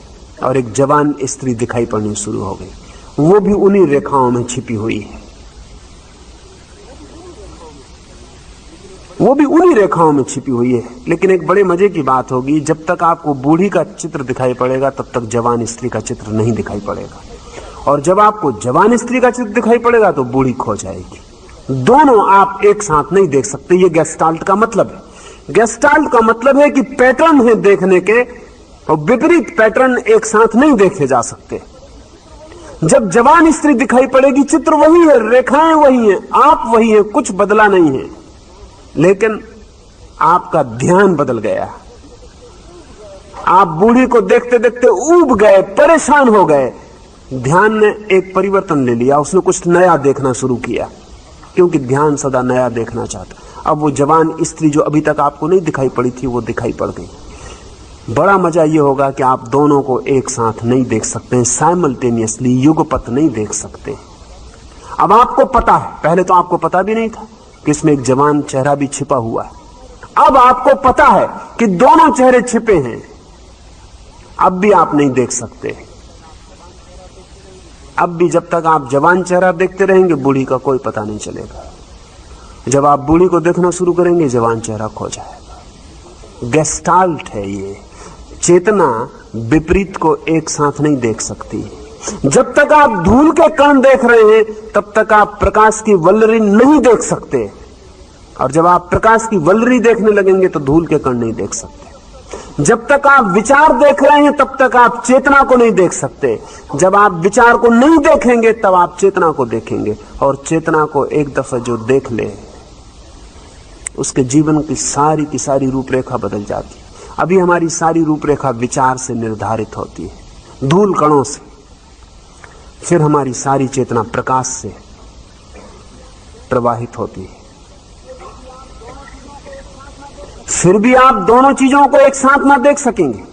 और एक जवान स्त्री दिखाई पड़नी शुरू हो गई। वो भी उन्हीं रेखाओं में छिपी हुई है, वो भी उन्हीं रेखाओं में छिपी हुई है। लेकिन एक बड़े मजे की बात होगी, जब तक आपको बूढ़ी का चित्र दिखाई पड़ेगा तब तक जवान स्त्री का चित्र नहीं दिखाई पड़ेगा, और जब आपको जवान स्त्री का चित्र दिखाई पड़ेगा तो बूढ़ी खो जाएगी। दोनों आप एक साथ नहीं देख सकते। ये गेस्टाल्ट का मतलब है। गेस्टाल्ट का मतलब है कि पैटर्न है देखने के, और विपरीत पैटर्न एक साथ नहीं देखे जा सकते। जब जवान स्त्री दिखाई पड़ेगी चित्र वही है, रेखाएं वही हैं, आप वही हैं, कुछ बदला नहीं है, लेकिन आपका ध्यान बदल गया। आप बूढ़ी को देखते देखते ऊब गए, परेशान हो गए। ध्यान ने एक परिवर्तन ले लिया, उसने कुछ नया देखना शुरू किया, क्योंकि ध्यान सदा नया देखना चाहता। अब वो जवान स्त्री जो अभी तक आपको नहीं दिखाई पड़ी थी वो दिखाई पड़ गई। बड़ा मजा ये होगा कि आप दोनों को एक साथ नहीं देख सकते, साइमल्टेनियसली युगपत नहीं देख सकते। अब आपको पता है, पहले तो आपको पता भी नहीं था कि इसमें एक जवान चेहरा भी छिपा हुआ है। अब आपको पता है कि दोनों चेहरे छिपे हैं, अब भी आप नहीं देख सकते। अब भी जब तक आप जवान चेहरा देखते रहेंगे बूढ़ी का कोई पता नहीं चलेगा। जब आप बूढ़ी को देखना शुरू करेंगे, जवान चेहरा खो जाएगा। गेस्टाल्ट है ये। चेतना विपरीत को एक साथ नहीं देख सकती। जब तक आप धूल के कण देख रहे हैं, तब तक आप प्रकाश की वल्लरी नहीं देख सकते, और जब आप प्रकाश की वल्लरी देखने लगेंगे तो धूल के कण नहीं देख सकते। जब तक आप विचार देख रहे हैं, तब तक आप चेतना को नहीं देख सकते। जब आप विचार को नहीं देखेंगे, तब आप चेतना को देखेंगे, और चेतना को एक दफा जो देख ले, उसके जीवन की सारी रूपरेखा बदल जाती है। अभी हमारी सारी रूपरेखा विचार से निर्धारित होती है, धूल कणों से। फिर हमारी सारी चेतना प्रकाश से प्रवाहित होती है। फिर भी आप दोनों चीजों को एक साथ ना देख सकेंगे।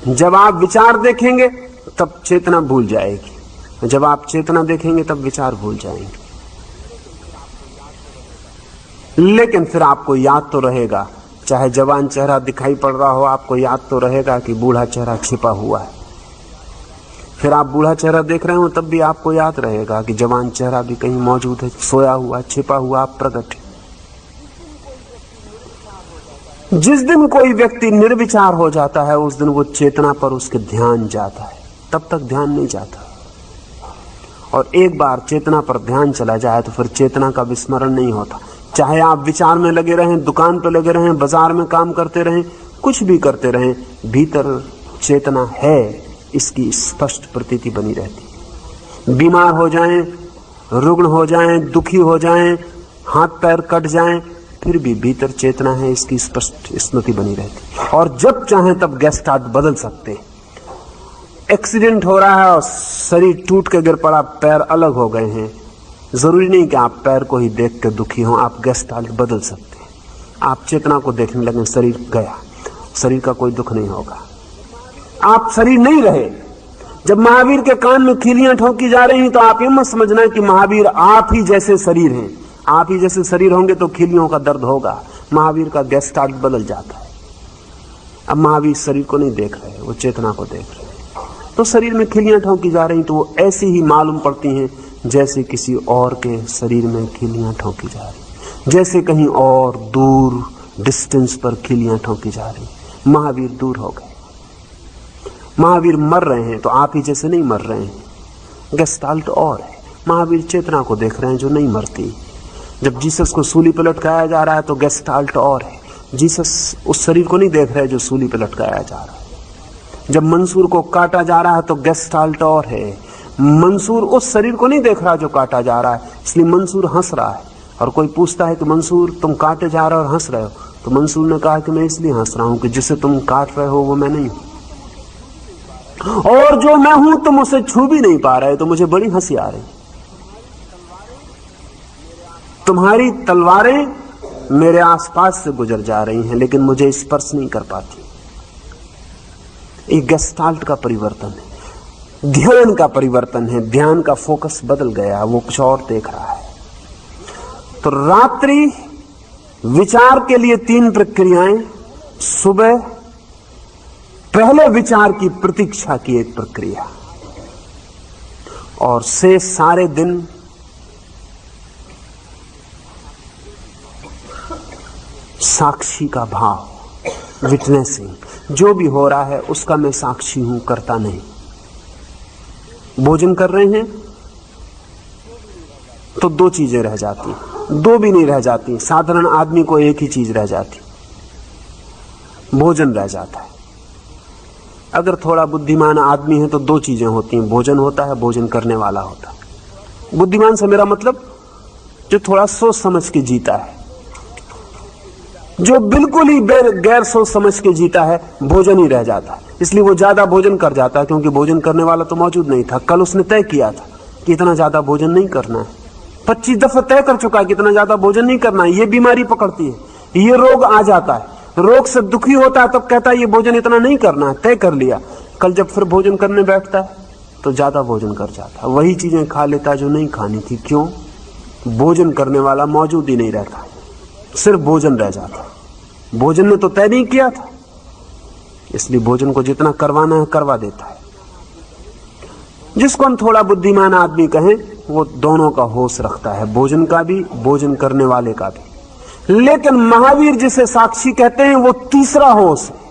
जब आप विचार देखेंगे तब चेतना भूल जाएगी, जब आप चेतना देखेंगे तब विचार भूल जाएंगे। लेकिन फिर आपको याद तो रहेगा, चाहे जवान चेहरा दिखाई पड़ रहा हो, आपको याद तो रहेगा कि बूढ़ा चेहरा छिपा हुआ है। फिर आप बूढ़ा चेहरा देख रहे हो, तब भी आपको याद रहेगा कि जवान चेहरा भी कहीं मौजूद है, सोया हुआ, छिपा हुआ, प्रकट है। जिस दिन कोई व्यक्ति निर्विचार हो जाता है, उस दिन वो चेतना पर उसके ध्यान जाता है, तब तक ध्यान नहीं जाता। और एक बार चेतना पर ध्यान चला जाए तो फिर चेतना का विस्मरण नहीं होता। चाहे आप विचार में लगे रहें, दुकान पर लगे रहें, बाजार में काम करते रहें, कुछ भी करते रहें, भीतर चेतना है, इसकी स्पष्ट प्रतीति बनी रहती है। बीमार हो जाएं, रुग्ण हो जाएं, दुखी हो जाएं, हाथ पैर कट जाएं, फिर भी भीतर चेतना है, इसकी स्पष्ट स्मृति बनी रहती। और जब चाहें तब गेस्टाल्ट बदल सकते हैं। एक्सीडेंट हो रहा है और शरीर टूट के गिर पड़ा, पैर अलग हो गए हैं, जरूरी नहीं कि आप पैर को ही देख के दुखी हो, आप गेस्टाल्ट बदल सकते हैं। आप चेतना को देखने लगे, शरीर गया, शरीर का कोई दुख नहीं होगा, आप शरीर नहीं रहे। जब महावीर के कान में खीलियां ठोंकी जा रही हैं, तो आप ये मत समझना कि महावीर आप ही जैसे शरीर हैं। आप ही जैसे शरीर होंगे तो खीलियों का दर्द होगा। महावीर का गेस्टाल्ट बदल जाता है। अब महावीर शरीर को नहीं देख रहे, वो चेतना को देख रहे हैं। तो शरीर में खीलियां ठोंकी जा रही तो वो ऐसी ही मालूम पड़ती हैं जैसे किसी और के शरीर में खीलियां ठोंकी जा रही, जैसे कहीं और दूर डिस्टेंस पर खीलियां ठोंकी जा रही। महावीर दूर हो गए, महावीर मर रहे हैं तो आप ही जैसे नहीं मर रहे हैं। गेस्टाल्ट और है, महावीर चेतना को देख रहे हैं जो नहीं मरती। जब जीसस को सूली पर लटकाया जा रहा है तो गेस्टाल्ट और है, जीसस उस शरीर को नहीं देख रहे जो सूली पर लटकाया जा रहा है। जब मंसूर को काटा जा रहा है तो गेस्टाल्ट और है, मंसूर उस शरीर को नहीं देख रहा जो काटा जा रहा है, इसलिए मंसूर हंस रहा है। और कोई पूछता है कि मंसूर तुम काटे जा रहे हो और हंस रहे हो, तो मंसूर ने कहा कि मैं इसलिए हंस रहा हूं कि जिसे तुम काट रहे हो वो मैं नहीं हूं, और जो मैं हूं तुम उसे छू भी नहीं पा रहे, तो मुझे बड़ी हंसी आ रही। तुम्हारी तलवारें मेरे आसपास से गुजर जा रही हैं, लेकिन मुझे स्पर्श नहीं कर पाती। एक गेस्टाल्ट का परिवर्तन है, ध्यान का परिवर्तन है, ध्यान का फोकस बदल गया, वो कुछ और देख रहा है। तो रात्रि विचार के लिए 3 प्रक्रियाएं, सुबह पहले विचार की प्रतीक्षा की एक प्रक्रिया, और शेष सारे दिन साक्षी का भाव, विटनेसिंग। जो भी हो रहा है उसका मैं साक्षी हूं, करता नहीं। भोजन कर रहे हैं तो 2 चीजें रह जाती, 2 भी नहीं रह जाती। साधारण आदमी को एक ही चीज रह जाती, भोजन रह जाता है। अगर थोड़ा बुद्धिमान आदमी है तो 2 चीजें होती हैं, भोजन होता है, भोजन करने वाला होता है। बुद्धिमान से मेरा मतलब जो थोड़ा सोच समझ के जीता है। जो बिल्कुल ही गैर सोच समझ के जीता है, भोजन ही रह जाता है। इसलिए वो ज्यादा भोजन कर जाता है, क्योंकि भोजन करने वाला तो मौजूद नहीं था। कल उसने तय किया था कि इतना ज्यादा भोजन नहीं करना है, 25 दफा तय कर चुका है कि इतना ज्यादा भोजन नहीं करना है। ये बीमारी पकड़ती है, ये रोग आ जाता है, रोग से दुखी होता है, तब कहता है ये भोजन इतना नहीं करना है, तय कर लिया। कल जब फिर भोजन करने बैठता है तो ज्यादा भोजन कर जाता है, वही चीजें खा लेता जो नहीं खानी थी। क्यों? भोजन करने वाला मौजूद ही नहीं रहता, सिर्फ भोजन रह जाता। भोजन ने तो तय नहीं किया था, इसलिए भोजन को जितना करवाना है करवा देता है। जिसको हम थोड़ा बुद्धिमान आदमी कहें, वो दोनों का होश रखता है, भोजन का भी, भोजन करने वाले का भी। लेकिन महावीर जिसे साक्षी कहते हैं वो तीसरा होश है।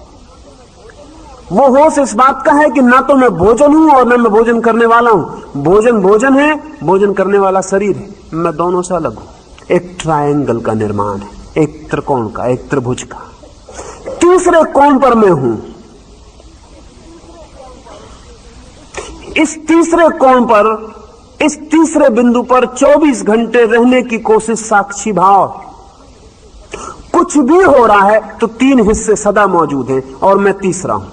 वो होश इस बात का है कि ना तो मैं भोजन हूं और ना मैं भोजन करने वाला हूं। भोजन भोजन है, भोजन करने वाला शरीर है, मैं दोनों से अलग हूं। एक ट्रायंगल का निर्माण है, एक त्रिकोण का, एक त्रिभुज का। तीसरे कोण पर मैं हूं। इस तीसरे कोण पर, इस तीसरे बिंदु पर 24 घंटे रहने की कोशिश साक्षी भाव। कुछ भी हो रहा है तो 3 हिस्से सदा मौजूद हैं और मैं तीसरा हूं,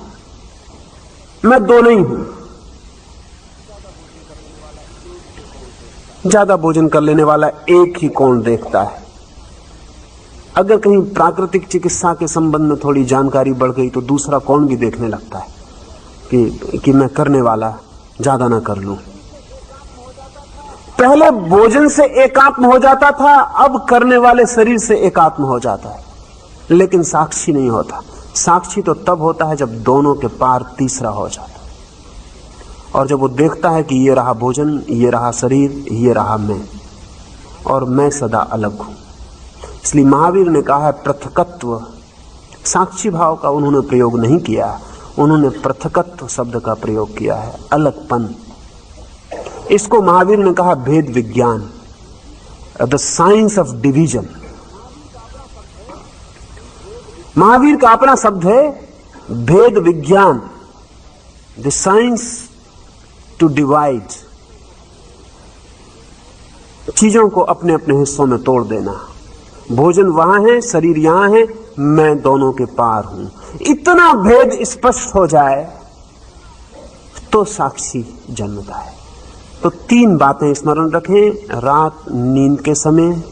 मैं दो नहीं हूं। ज्यादा भोजन कर लेने वाला एक ही कोण देखता है। अगर कहीं प्राकृतिक चिकित्सा के संबंध में थोड़ी जानकारी बढ़ गई तो दूसरा कोण भी देखने लगता है कि मैं करने वाला ज्यादा ना कर लूं। पहले भोजन से एकात्म हो जाता था, अब करने वाले शरीर से एकात्म हो जाता है, लेकिन साक्षी नहीं होता। साक्षी तो तब होता है जब दोनों के पार तीसरा हो जाता है, और जब वो देखता है कि ये रहा भोजन, ये रहा शरीर, ये रहा मैं, और मैं सदा अलग हूं। इसलिए महावीर ने कहा है पृथकत्व। साक्षी भाव का उन्होंने प्रयोग नहीं किया, उन्होंने पृथकत्व शब्द का प्रयोग किया है, अलगपन। इसको महावीर ने कहा भेद विज्ञान, the science of division. Mahavir का अपना शब्द है भेद विज्ञान, द साइंस टू डिवाइड। चीजों को अपने अपने हिस्सों में तोड़ देना। भोजन वहां है, शरीर यहां है, मैं दोनों के पार हूं। इतना भेद स्पष्ट हो जाए तो साक्षी जन्मता है। तो 3 बातें स्मरण रखें। रात नींद के समय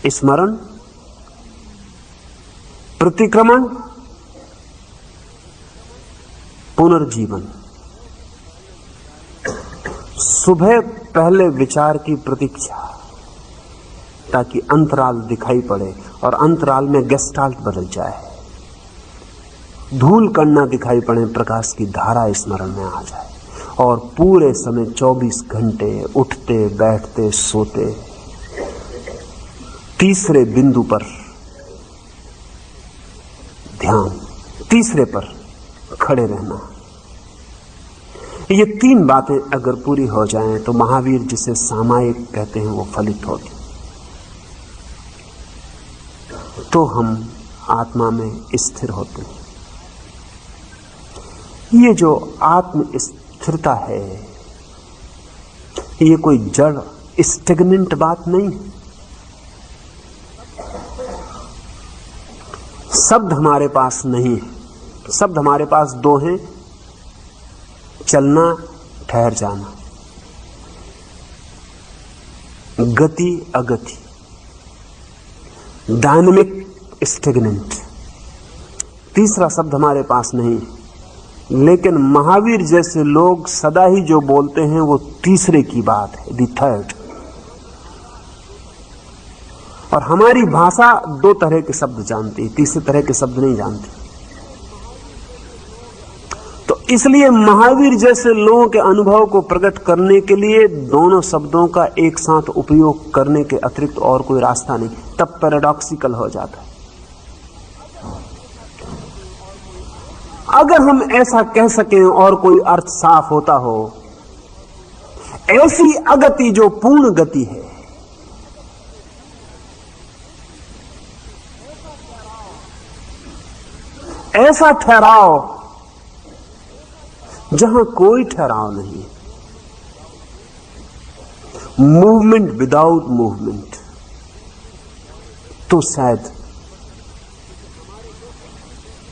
स्मरण, प्रतिक्रमण, पुनर्जीवन। सुबह पहले विचार की प्रतीक्षा, ताकि अंतराल दिखाई पड़े और अंतराल में गेस्टाल्ट बदल जाए। धूल कण दिखाई पड़े, प्रकाश की धारा स्मरण में आ जाए। और पूरे समय 24 घंटे उठते बैठते सोते तीसरे बिंदु पर ध्यान, तीसरे पर खड़े रहना। ये 3 बातें अगर पूरी हो जाएं तो महावीर जिसे सामायिक कहते हैं वो फलित होगी। तो हम आत्मा में स्थिर होते हैं। ये जो आत्म स्थिरता है, ये कोई जड़ स्टेगनेंट बात नहीं है। शब्द हमारे पास नहीं है। शब्द हमारे पास 2 हैं, चलना, ठहर जाना, गति, अगति, डायनेमिक, स्टेगनेंट। तीसरा शब्द हमारे पास नहीं है। लेकिन महावीर जैसे लोग सदा ही जो बोलते हैं वो तीसरे की बात है, द थर्ड। और हमारी भाषा 2 तरह के शब्द जानती है, तीसरे तरह के शब्द नहीं जानती। तो इसलिए महावीर जैसे लोगों के अनुभव को प्रकट करने के लिए दोनों शब्दों का एक साथ उपयोग करने के अतिरिक्त और कोई रास्ता नहीं, तब पैराडॉक्सिकल हो जाता है। अगर हम ऐसा कह सकें और कोई अर्थ साफ होता हो, ऐसी अगति जो पूर्ण गति है, ऐसा ठहराव जहां कोई ठहराव नहीं है, मूवमेंट विदाउट मूवमेंट, तो शायद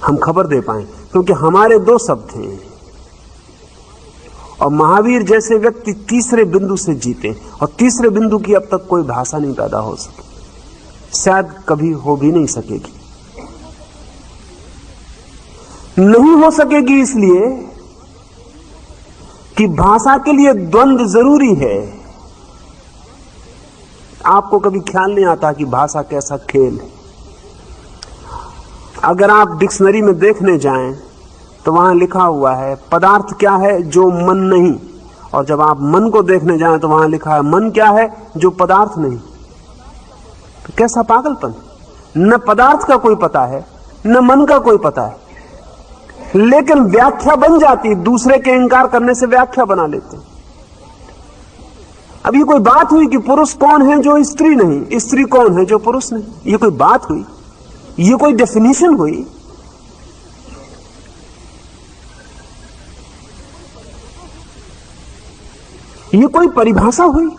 हम खबर दे पाए। क्योंकि हमारे 2 शब्द हैं और महावीर जैसे व्यक्ति तीसरे बिंदु से जीते, और तीसरे बिंदु की अब तक कोई भाषा नहीं पैदा हो सकी, शायद कभी हो भी नहीं सकेगी। नहीं हो सकेगी इसलिए कि भाषा के लिए द्वंद्व जरूरी है। आपको कभी ख्याल नहीं आता कि भाषा कैसा खेल है। अगर आप डिक्शनरी में देखने जाएं तो वहां लिखा हुआ है पदार्थ क्या है जो मन नहीं, और जब आप मन को देखने जाएं तो वहां लिखा है मन क्या है, जो पदार्थ नहीं। तो कैसा पागलपन। न पदार्थ का कोई पता है, न मन का कोई पता है, लेकिन व्याख्या बन जाती, दूसरे के इंकार करने से व्याख्या बना लेते। अब ये कोई बात हुई कि पुरुष कौन है जो स्त्री नहीं, स्त्री कौन है जो पुरुष नहीं? ये कोई बात हुई? ये कोई डेफिनेशन हुई? ये कोई परिभाषा हुई?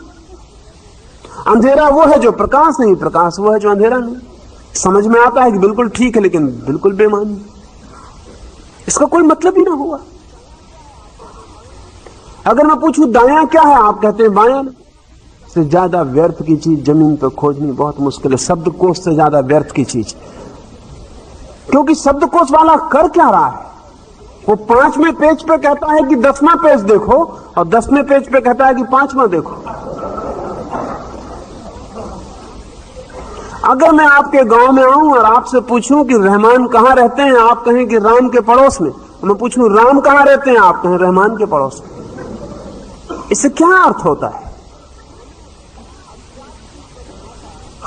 अंधेरा वो है जो प्रकाश नहीं, प्रकाश वो है जो अंधेरा नहीं। समझ में आता है कि बिल्कुल ठीक है, लेकिन बिल्कुल बेमानी, इसका कोई मतलब ही ना हुआ। अगर मैं पूछूं दायां क्या है, आप कहते हैं बायां। से ज्यादा व्यर्थ की चीज जमीन पर खोजनी बहुत मुश्किल है, शब्दकोश से ज्यादा व्यर्थ की चीज। क्योंकि शब्दकोश वाला कर क्या रहा है? वो 5वें पेज पे कहता है कि 10वां पेज देखो, और 10वें पेज पे कहता है कि 5वां देखो। अगर मैं आपके गांव में आऊं और आपसे पूछूं कि रहमान कहां रहते हैं, आप कहें कि राम के पड़ोस में। मैं पूछूं राम कहां रहते हैं, आप कहें रहमान के पड़ोस में। इससे क्या अर्थ होता है?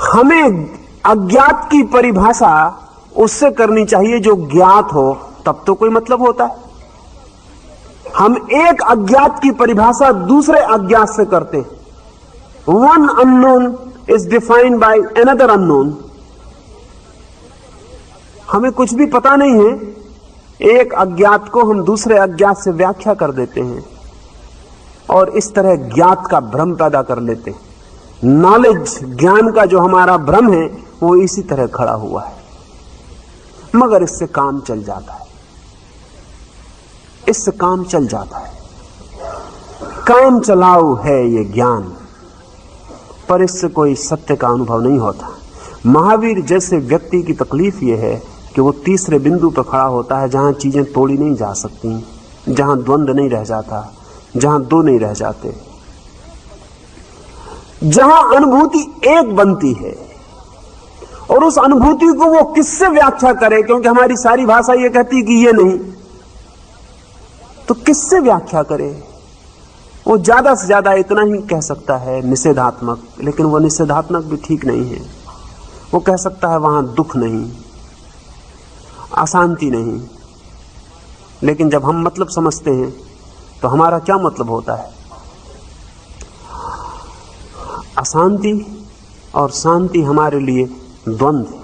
हमें अज्ञात की परिभाषा उससे करनी चाहिए जो ज्ञात हो, तब तो कोई मतलब होता है। हम एक अज्ञात की परिभाषा दूसरे अज्ञात से करते हैं। One unknown is defined by another unknown. हमें कुछ भी पता नहीं है, एक अज्ञात को हम दूसरे अज्ञात से व्याख्या कर देते हैं और इस तरह ज्ञात का भ्रम पैदा कर लेते हैं। नॉलेज, ज्ञान का जो हमारा भ्रम है, वो इसी तरह खड़ा हुआ है। मगर इससे काम चल जाता है, इससे काम चल जाता है। काम चलाऊ है ये ज्ञान, पर इससे कोई सत्य का अनुभव नहीं होता। महावीर जैसे व्यक्ति की तकलीफ यह है कि वो तीसरे बिंदु पर खड़ा होता है जहां चीजें तोड़ी नहीं जा सकती, जहां द्वंद्व नहीं रह जाता, जहां दो नहीं रह जाते, जहां अनुभूति एक बनती है। और उस अनुभूति को वो किससे व्याख्या करे? क्योंकि हमारी सारी भाषा ये कहती है कि ये नहीं, तो किससे व्याख्या करे? वो ज्यादा से ज्यादा इतना ही कह सकता है निषेधात्मक, लेकिन वो निषेधात्मक भी ठीक नहीं है। वो कह सकता है वहां दुख नहीं, अशांति नहीं, लेकिन जब हम मतलब समझते हैं तो हमारा क्या मतलब होता है? अशांति और शांति हमारे लिए द्वंद्व है।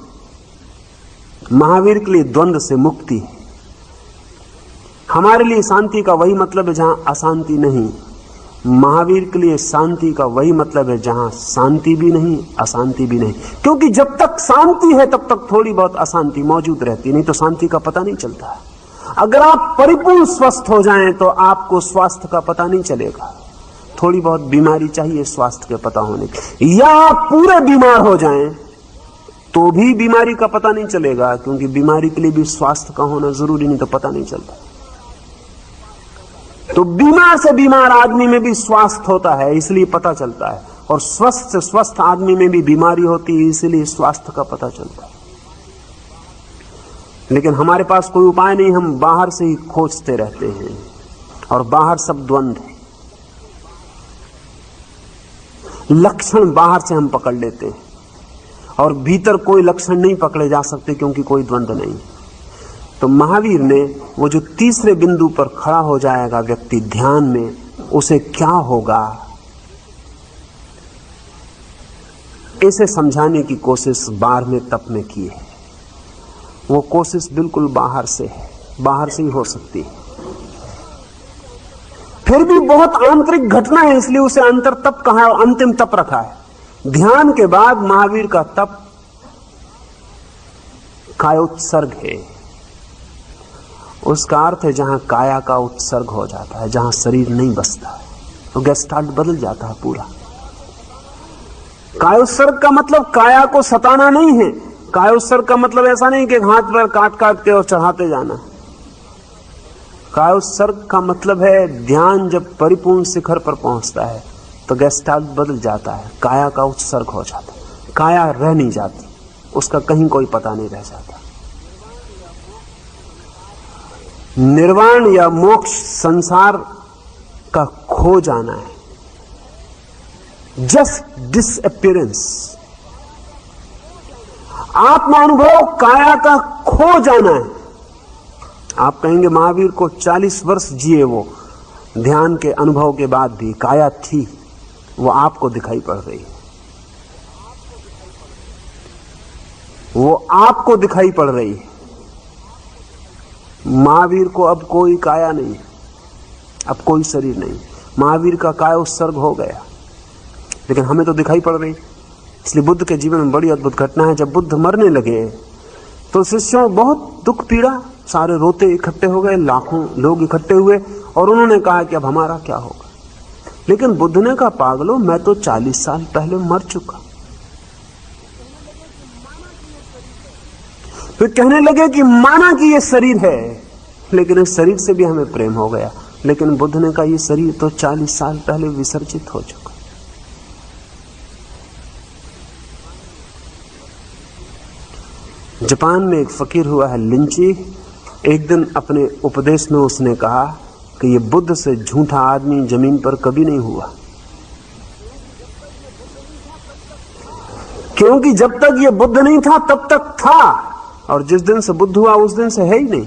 महावीर के लिए द्वंद्व से मुक्ति है। हमारे लिए शांति का वही मतलब है जहां अशांति नहीं। महावीर के लिए शांति का वही मतलब है जहां शांति भी नहीं, अशांति भी नहीं। क्योंकि जब तक शांति है तब तक थोड़ी बहुत अशांति मौजूद रहती, नहीं तो शांति का पता नहीं चलता। अगर आप परिपूर्ण स्वस्थ हो जाएं तो आपको स्वास्थ्य का पता नहीं चलेगा। थोड़ी बहुत बीमारी चाहिए स्वास्थ्य के पता होने के, या आप पूरे बीमार हो जाएं तो भी बीमारी का पता नहीं चलेगा, क्योंकि बीमारी के लिए भी स्वास्थ्य का होना जरूरी, नहीं तो पता नहीं चलता। तो बीमार से बीमार आदमी में भी स्वास्थ्य होता है, इसलिए पता चलता है, और स्वस्थ से स्वस्थ आदमी में भी बीमारी होती है, इसलिए स्वास्थ्य का पता चलता है। लेकिन हमारे पास कोई उपाय नहीं, हम बाहर से ही खोजते रहते हैं, और बाहर सब द्वंद्व है। लक्षण बाहर से हम पकड़ लेते हैं और भीतर कोई लक्षण नहीं पकड़े जा सकते, क्योंकि कोई द्वंद्व नहीं। तो महावीर ने वो जो तीसरे बिंदु पर खड़ा हो जाएगा व्यक्ति ध्यान में, उसे क्या होगा, इसे समझाने की कोशिश 12वें तप में की है। वो कोशिश बिल्कुल बाहर से है, बाहर से ही हो सकती है। फिर भी बहुत आंतरिक घटना है, इसलिए उसे अंतर तप कहा है और अंतिम तप रखा है। ध्यान के बाद महावीर का तप कायोत्सर्ग है। उसका अर्थ है जहां काया का उत्सर्ग हो जाता है, जहां शरीर नहीं बसता, तो गेस्टाल्ट बदल जाता है पूरा। कायोत्सर्ग का मतलब काया को सताना नहीं है। कायोत्सर्ग का मतलब ऐसा नहीं कि हाथ पर काट काट के और चढ़ाते जाना। कायोत्सर्ग का मतलब है ध्यान जब परिपूर्ण शिखर पर पहुंचता है तो गेस्टाल्ट बदल जाता है, काया का उत्सर्ग हो जाता है, काया रह नहीं जाती, उसका कहीं कोई पता नहीं रह जाता। निर्वाण या मोक्ष संसार का खो जाना है, जस्ट डिसअपियरेंस। आत्मानुभव काया का खो जाना है। आप कहेंगे महावीर को 40 वर्ष जिए वो, ध्यान के अनुभव के बाद भी काया थी, वो आपको दिखाई पड़ रही है, वो आपको दिखाई पड़ रही है। महावीर को अब कोई काया नहीं, अब कोई शरीर नहीं, महावीर का काया उत्सर्ग हो गया, लेकिन हमें तो दिखाई पड़ रही। इसलिए बुद्ध के जीवन में बड़ी अद्भुत घटना है। जब बुद्ध मरने लगे तो शिष्यों बहुत दुख पीड़ा, सारे रोते इकट्ठे हो गए, लाखों लोग इकट्ठे हुए और उन्होंने कहा कि अब हमारा क्या होगा। लेकिन बुद्ध ने कहा, पागलों, मैं तो 40 साल पहले मर चुका। फिर कहने लगे कि माना कि ये शरीर है, लेकिन इस शरीर से भी हमें प्रेम हो गया। लेकिन बुद्ध ने कहा, ये शरीर तो 40 साल पहले विसर्जित हो चुका। जापान में एक फकीर हुआ है लिंची। एक दिन अपने उपदेश में उसने कहा कि ये बुद्ध से झूठा आदमी जमीन पर कभी नहीं हुआ, क्योंकि जब तक ये बुद्ध नहीं था तब तक था, और जिस दिन से बुद्ध हुआ उस दिन से है ही नहीं।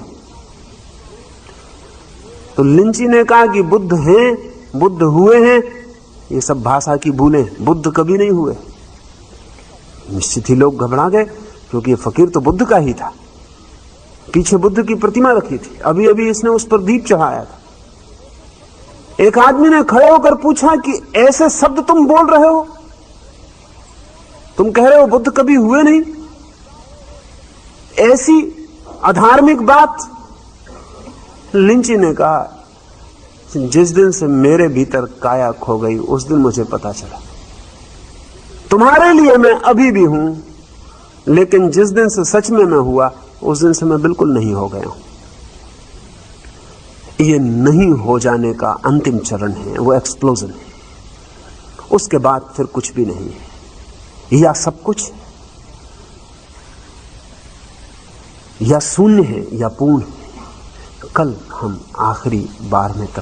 तो लिंची ने कहा कि बुद्ध हैं, बुद्ध हुए हैं, ये सब भाषा की भूलें, बुद्ध कभी नहीं हुए। निश्चित ही लोग घबरा गए, क्योंकि ये फकीर तो बुद्ध का ही था, पीछे बुद्ध की प्रतिमा रखी थी, अभी अभी इसने उस पर दीप चढ़ाया था। एक आदमी ने खड़े होकर पूछा कि ऐसे शब्द तुम बोल रहे हो, तुम कह रहे हो बुद्ध कभी हुए नहीं, ऐसी अधार्मिक बात। लिंची ने कहा, जिस दिन से मेरे भीतर काया खो गई उस दिन मुझे पता चला, तुम्हारे लिए मैं अभी भी हूं, लेकिन जिस दिन से सच में मैं हुआ उस दिन से मैं बिल्कुल नहीं हो गया हूं। ये नहीं हो जाने का अंतिम चरण है, वो एक्सप्लोजन है। उसके बाद फिर कुछ भी नहीं है, या सब कुछ, या शून्य है या पूर्ण है। कल हम आखिरी बार में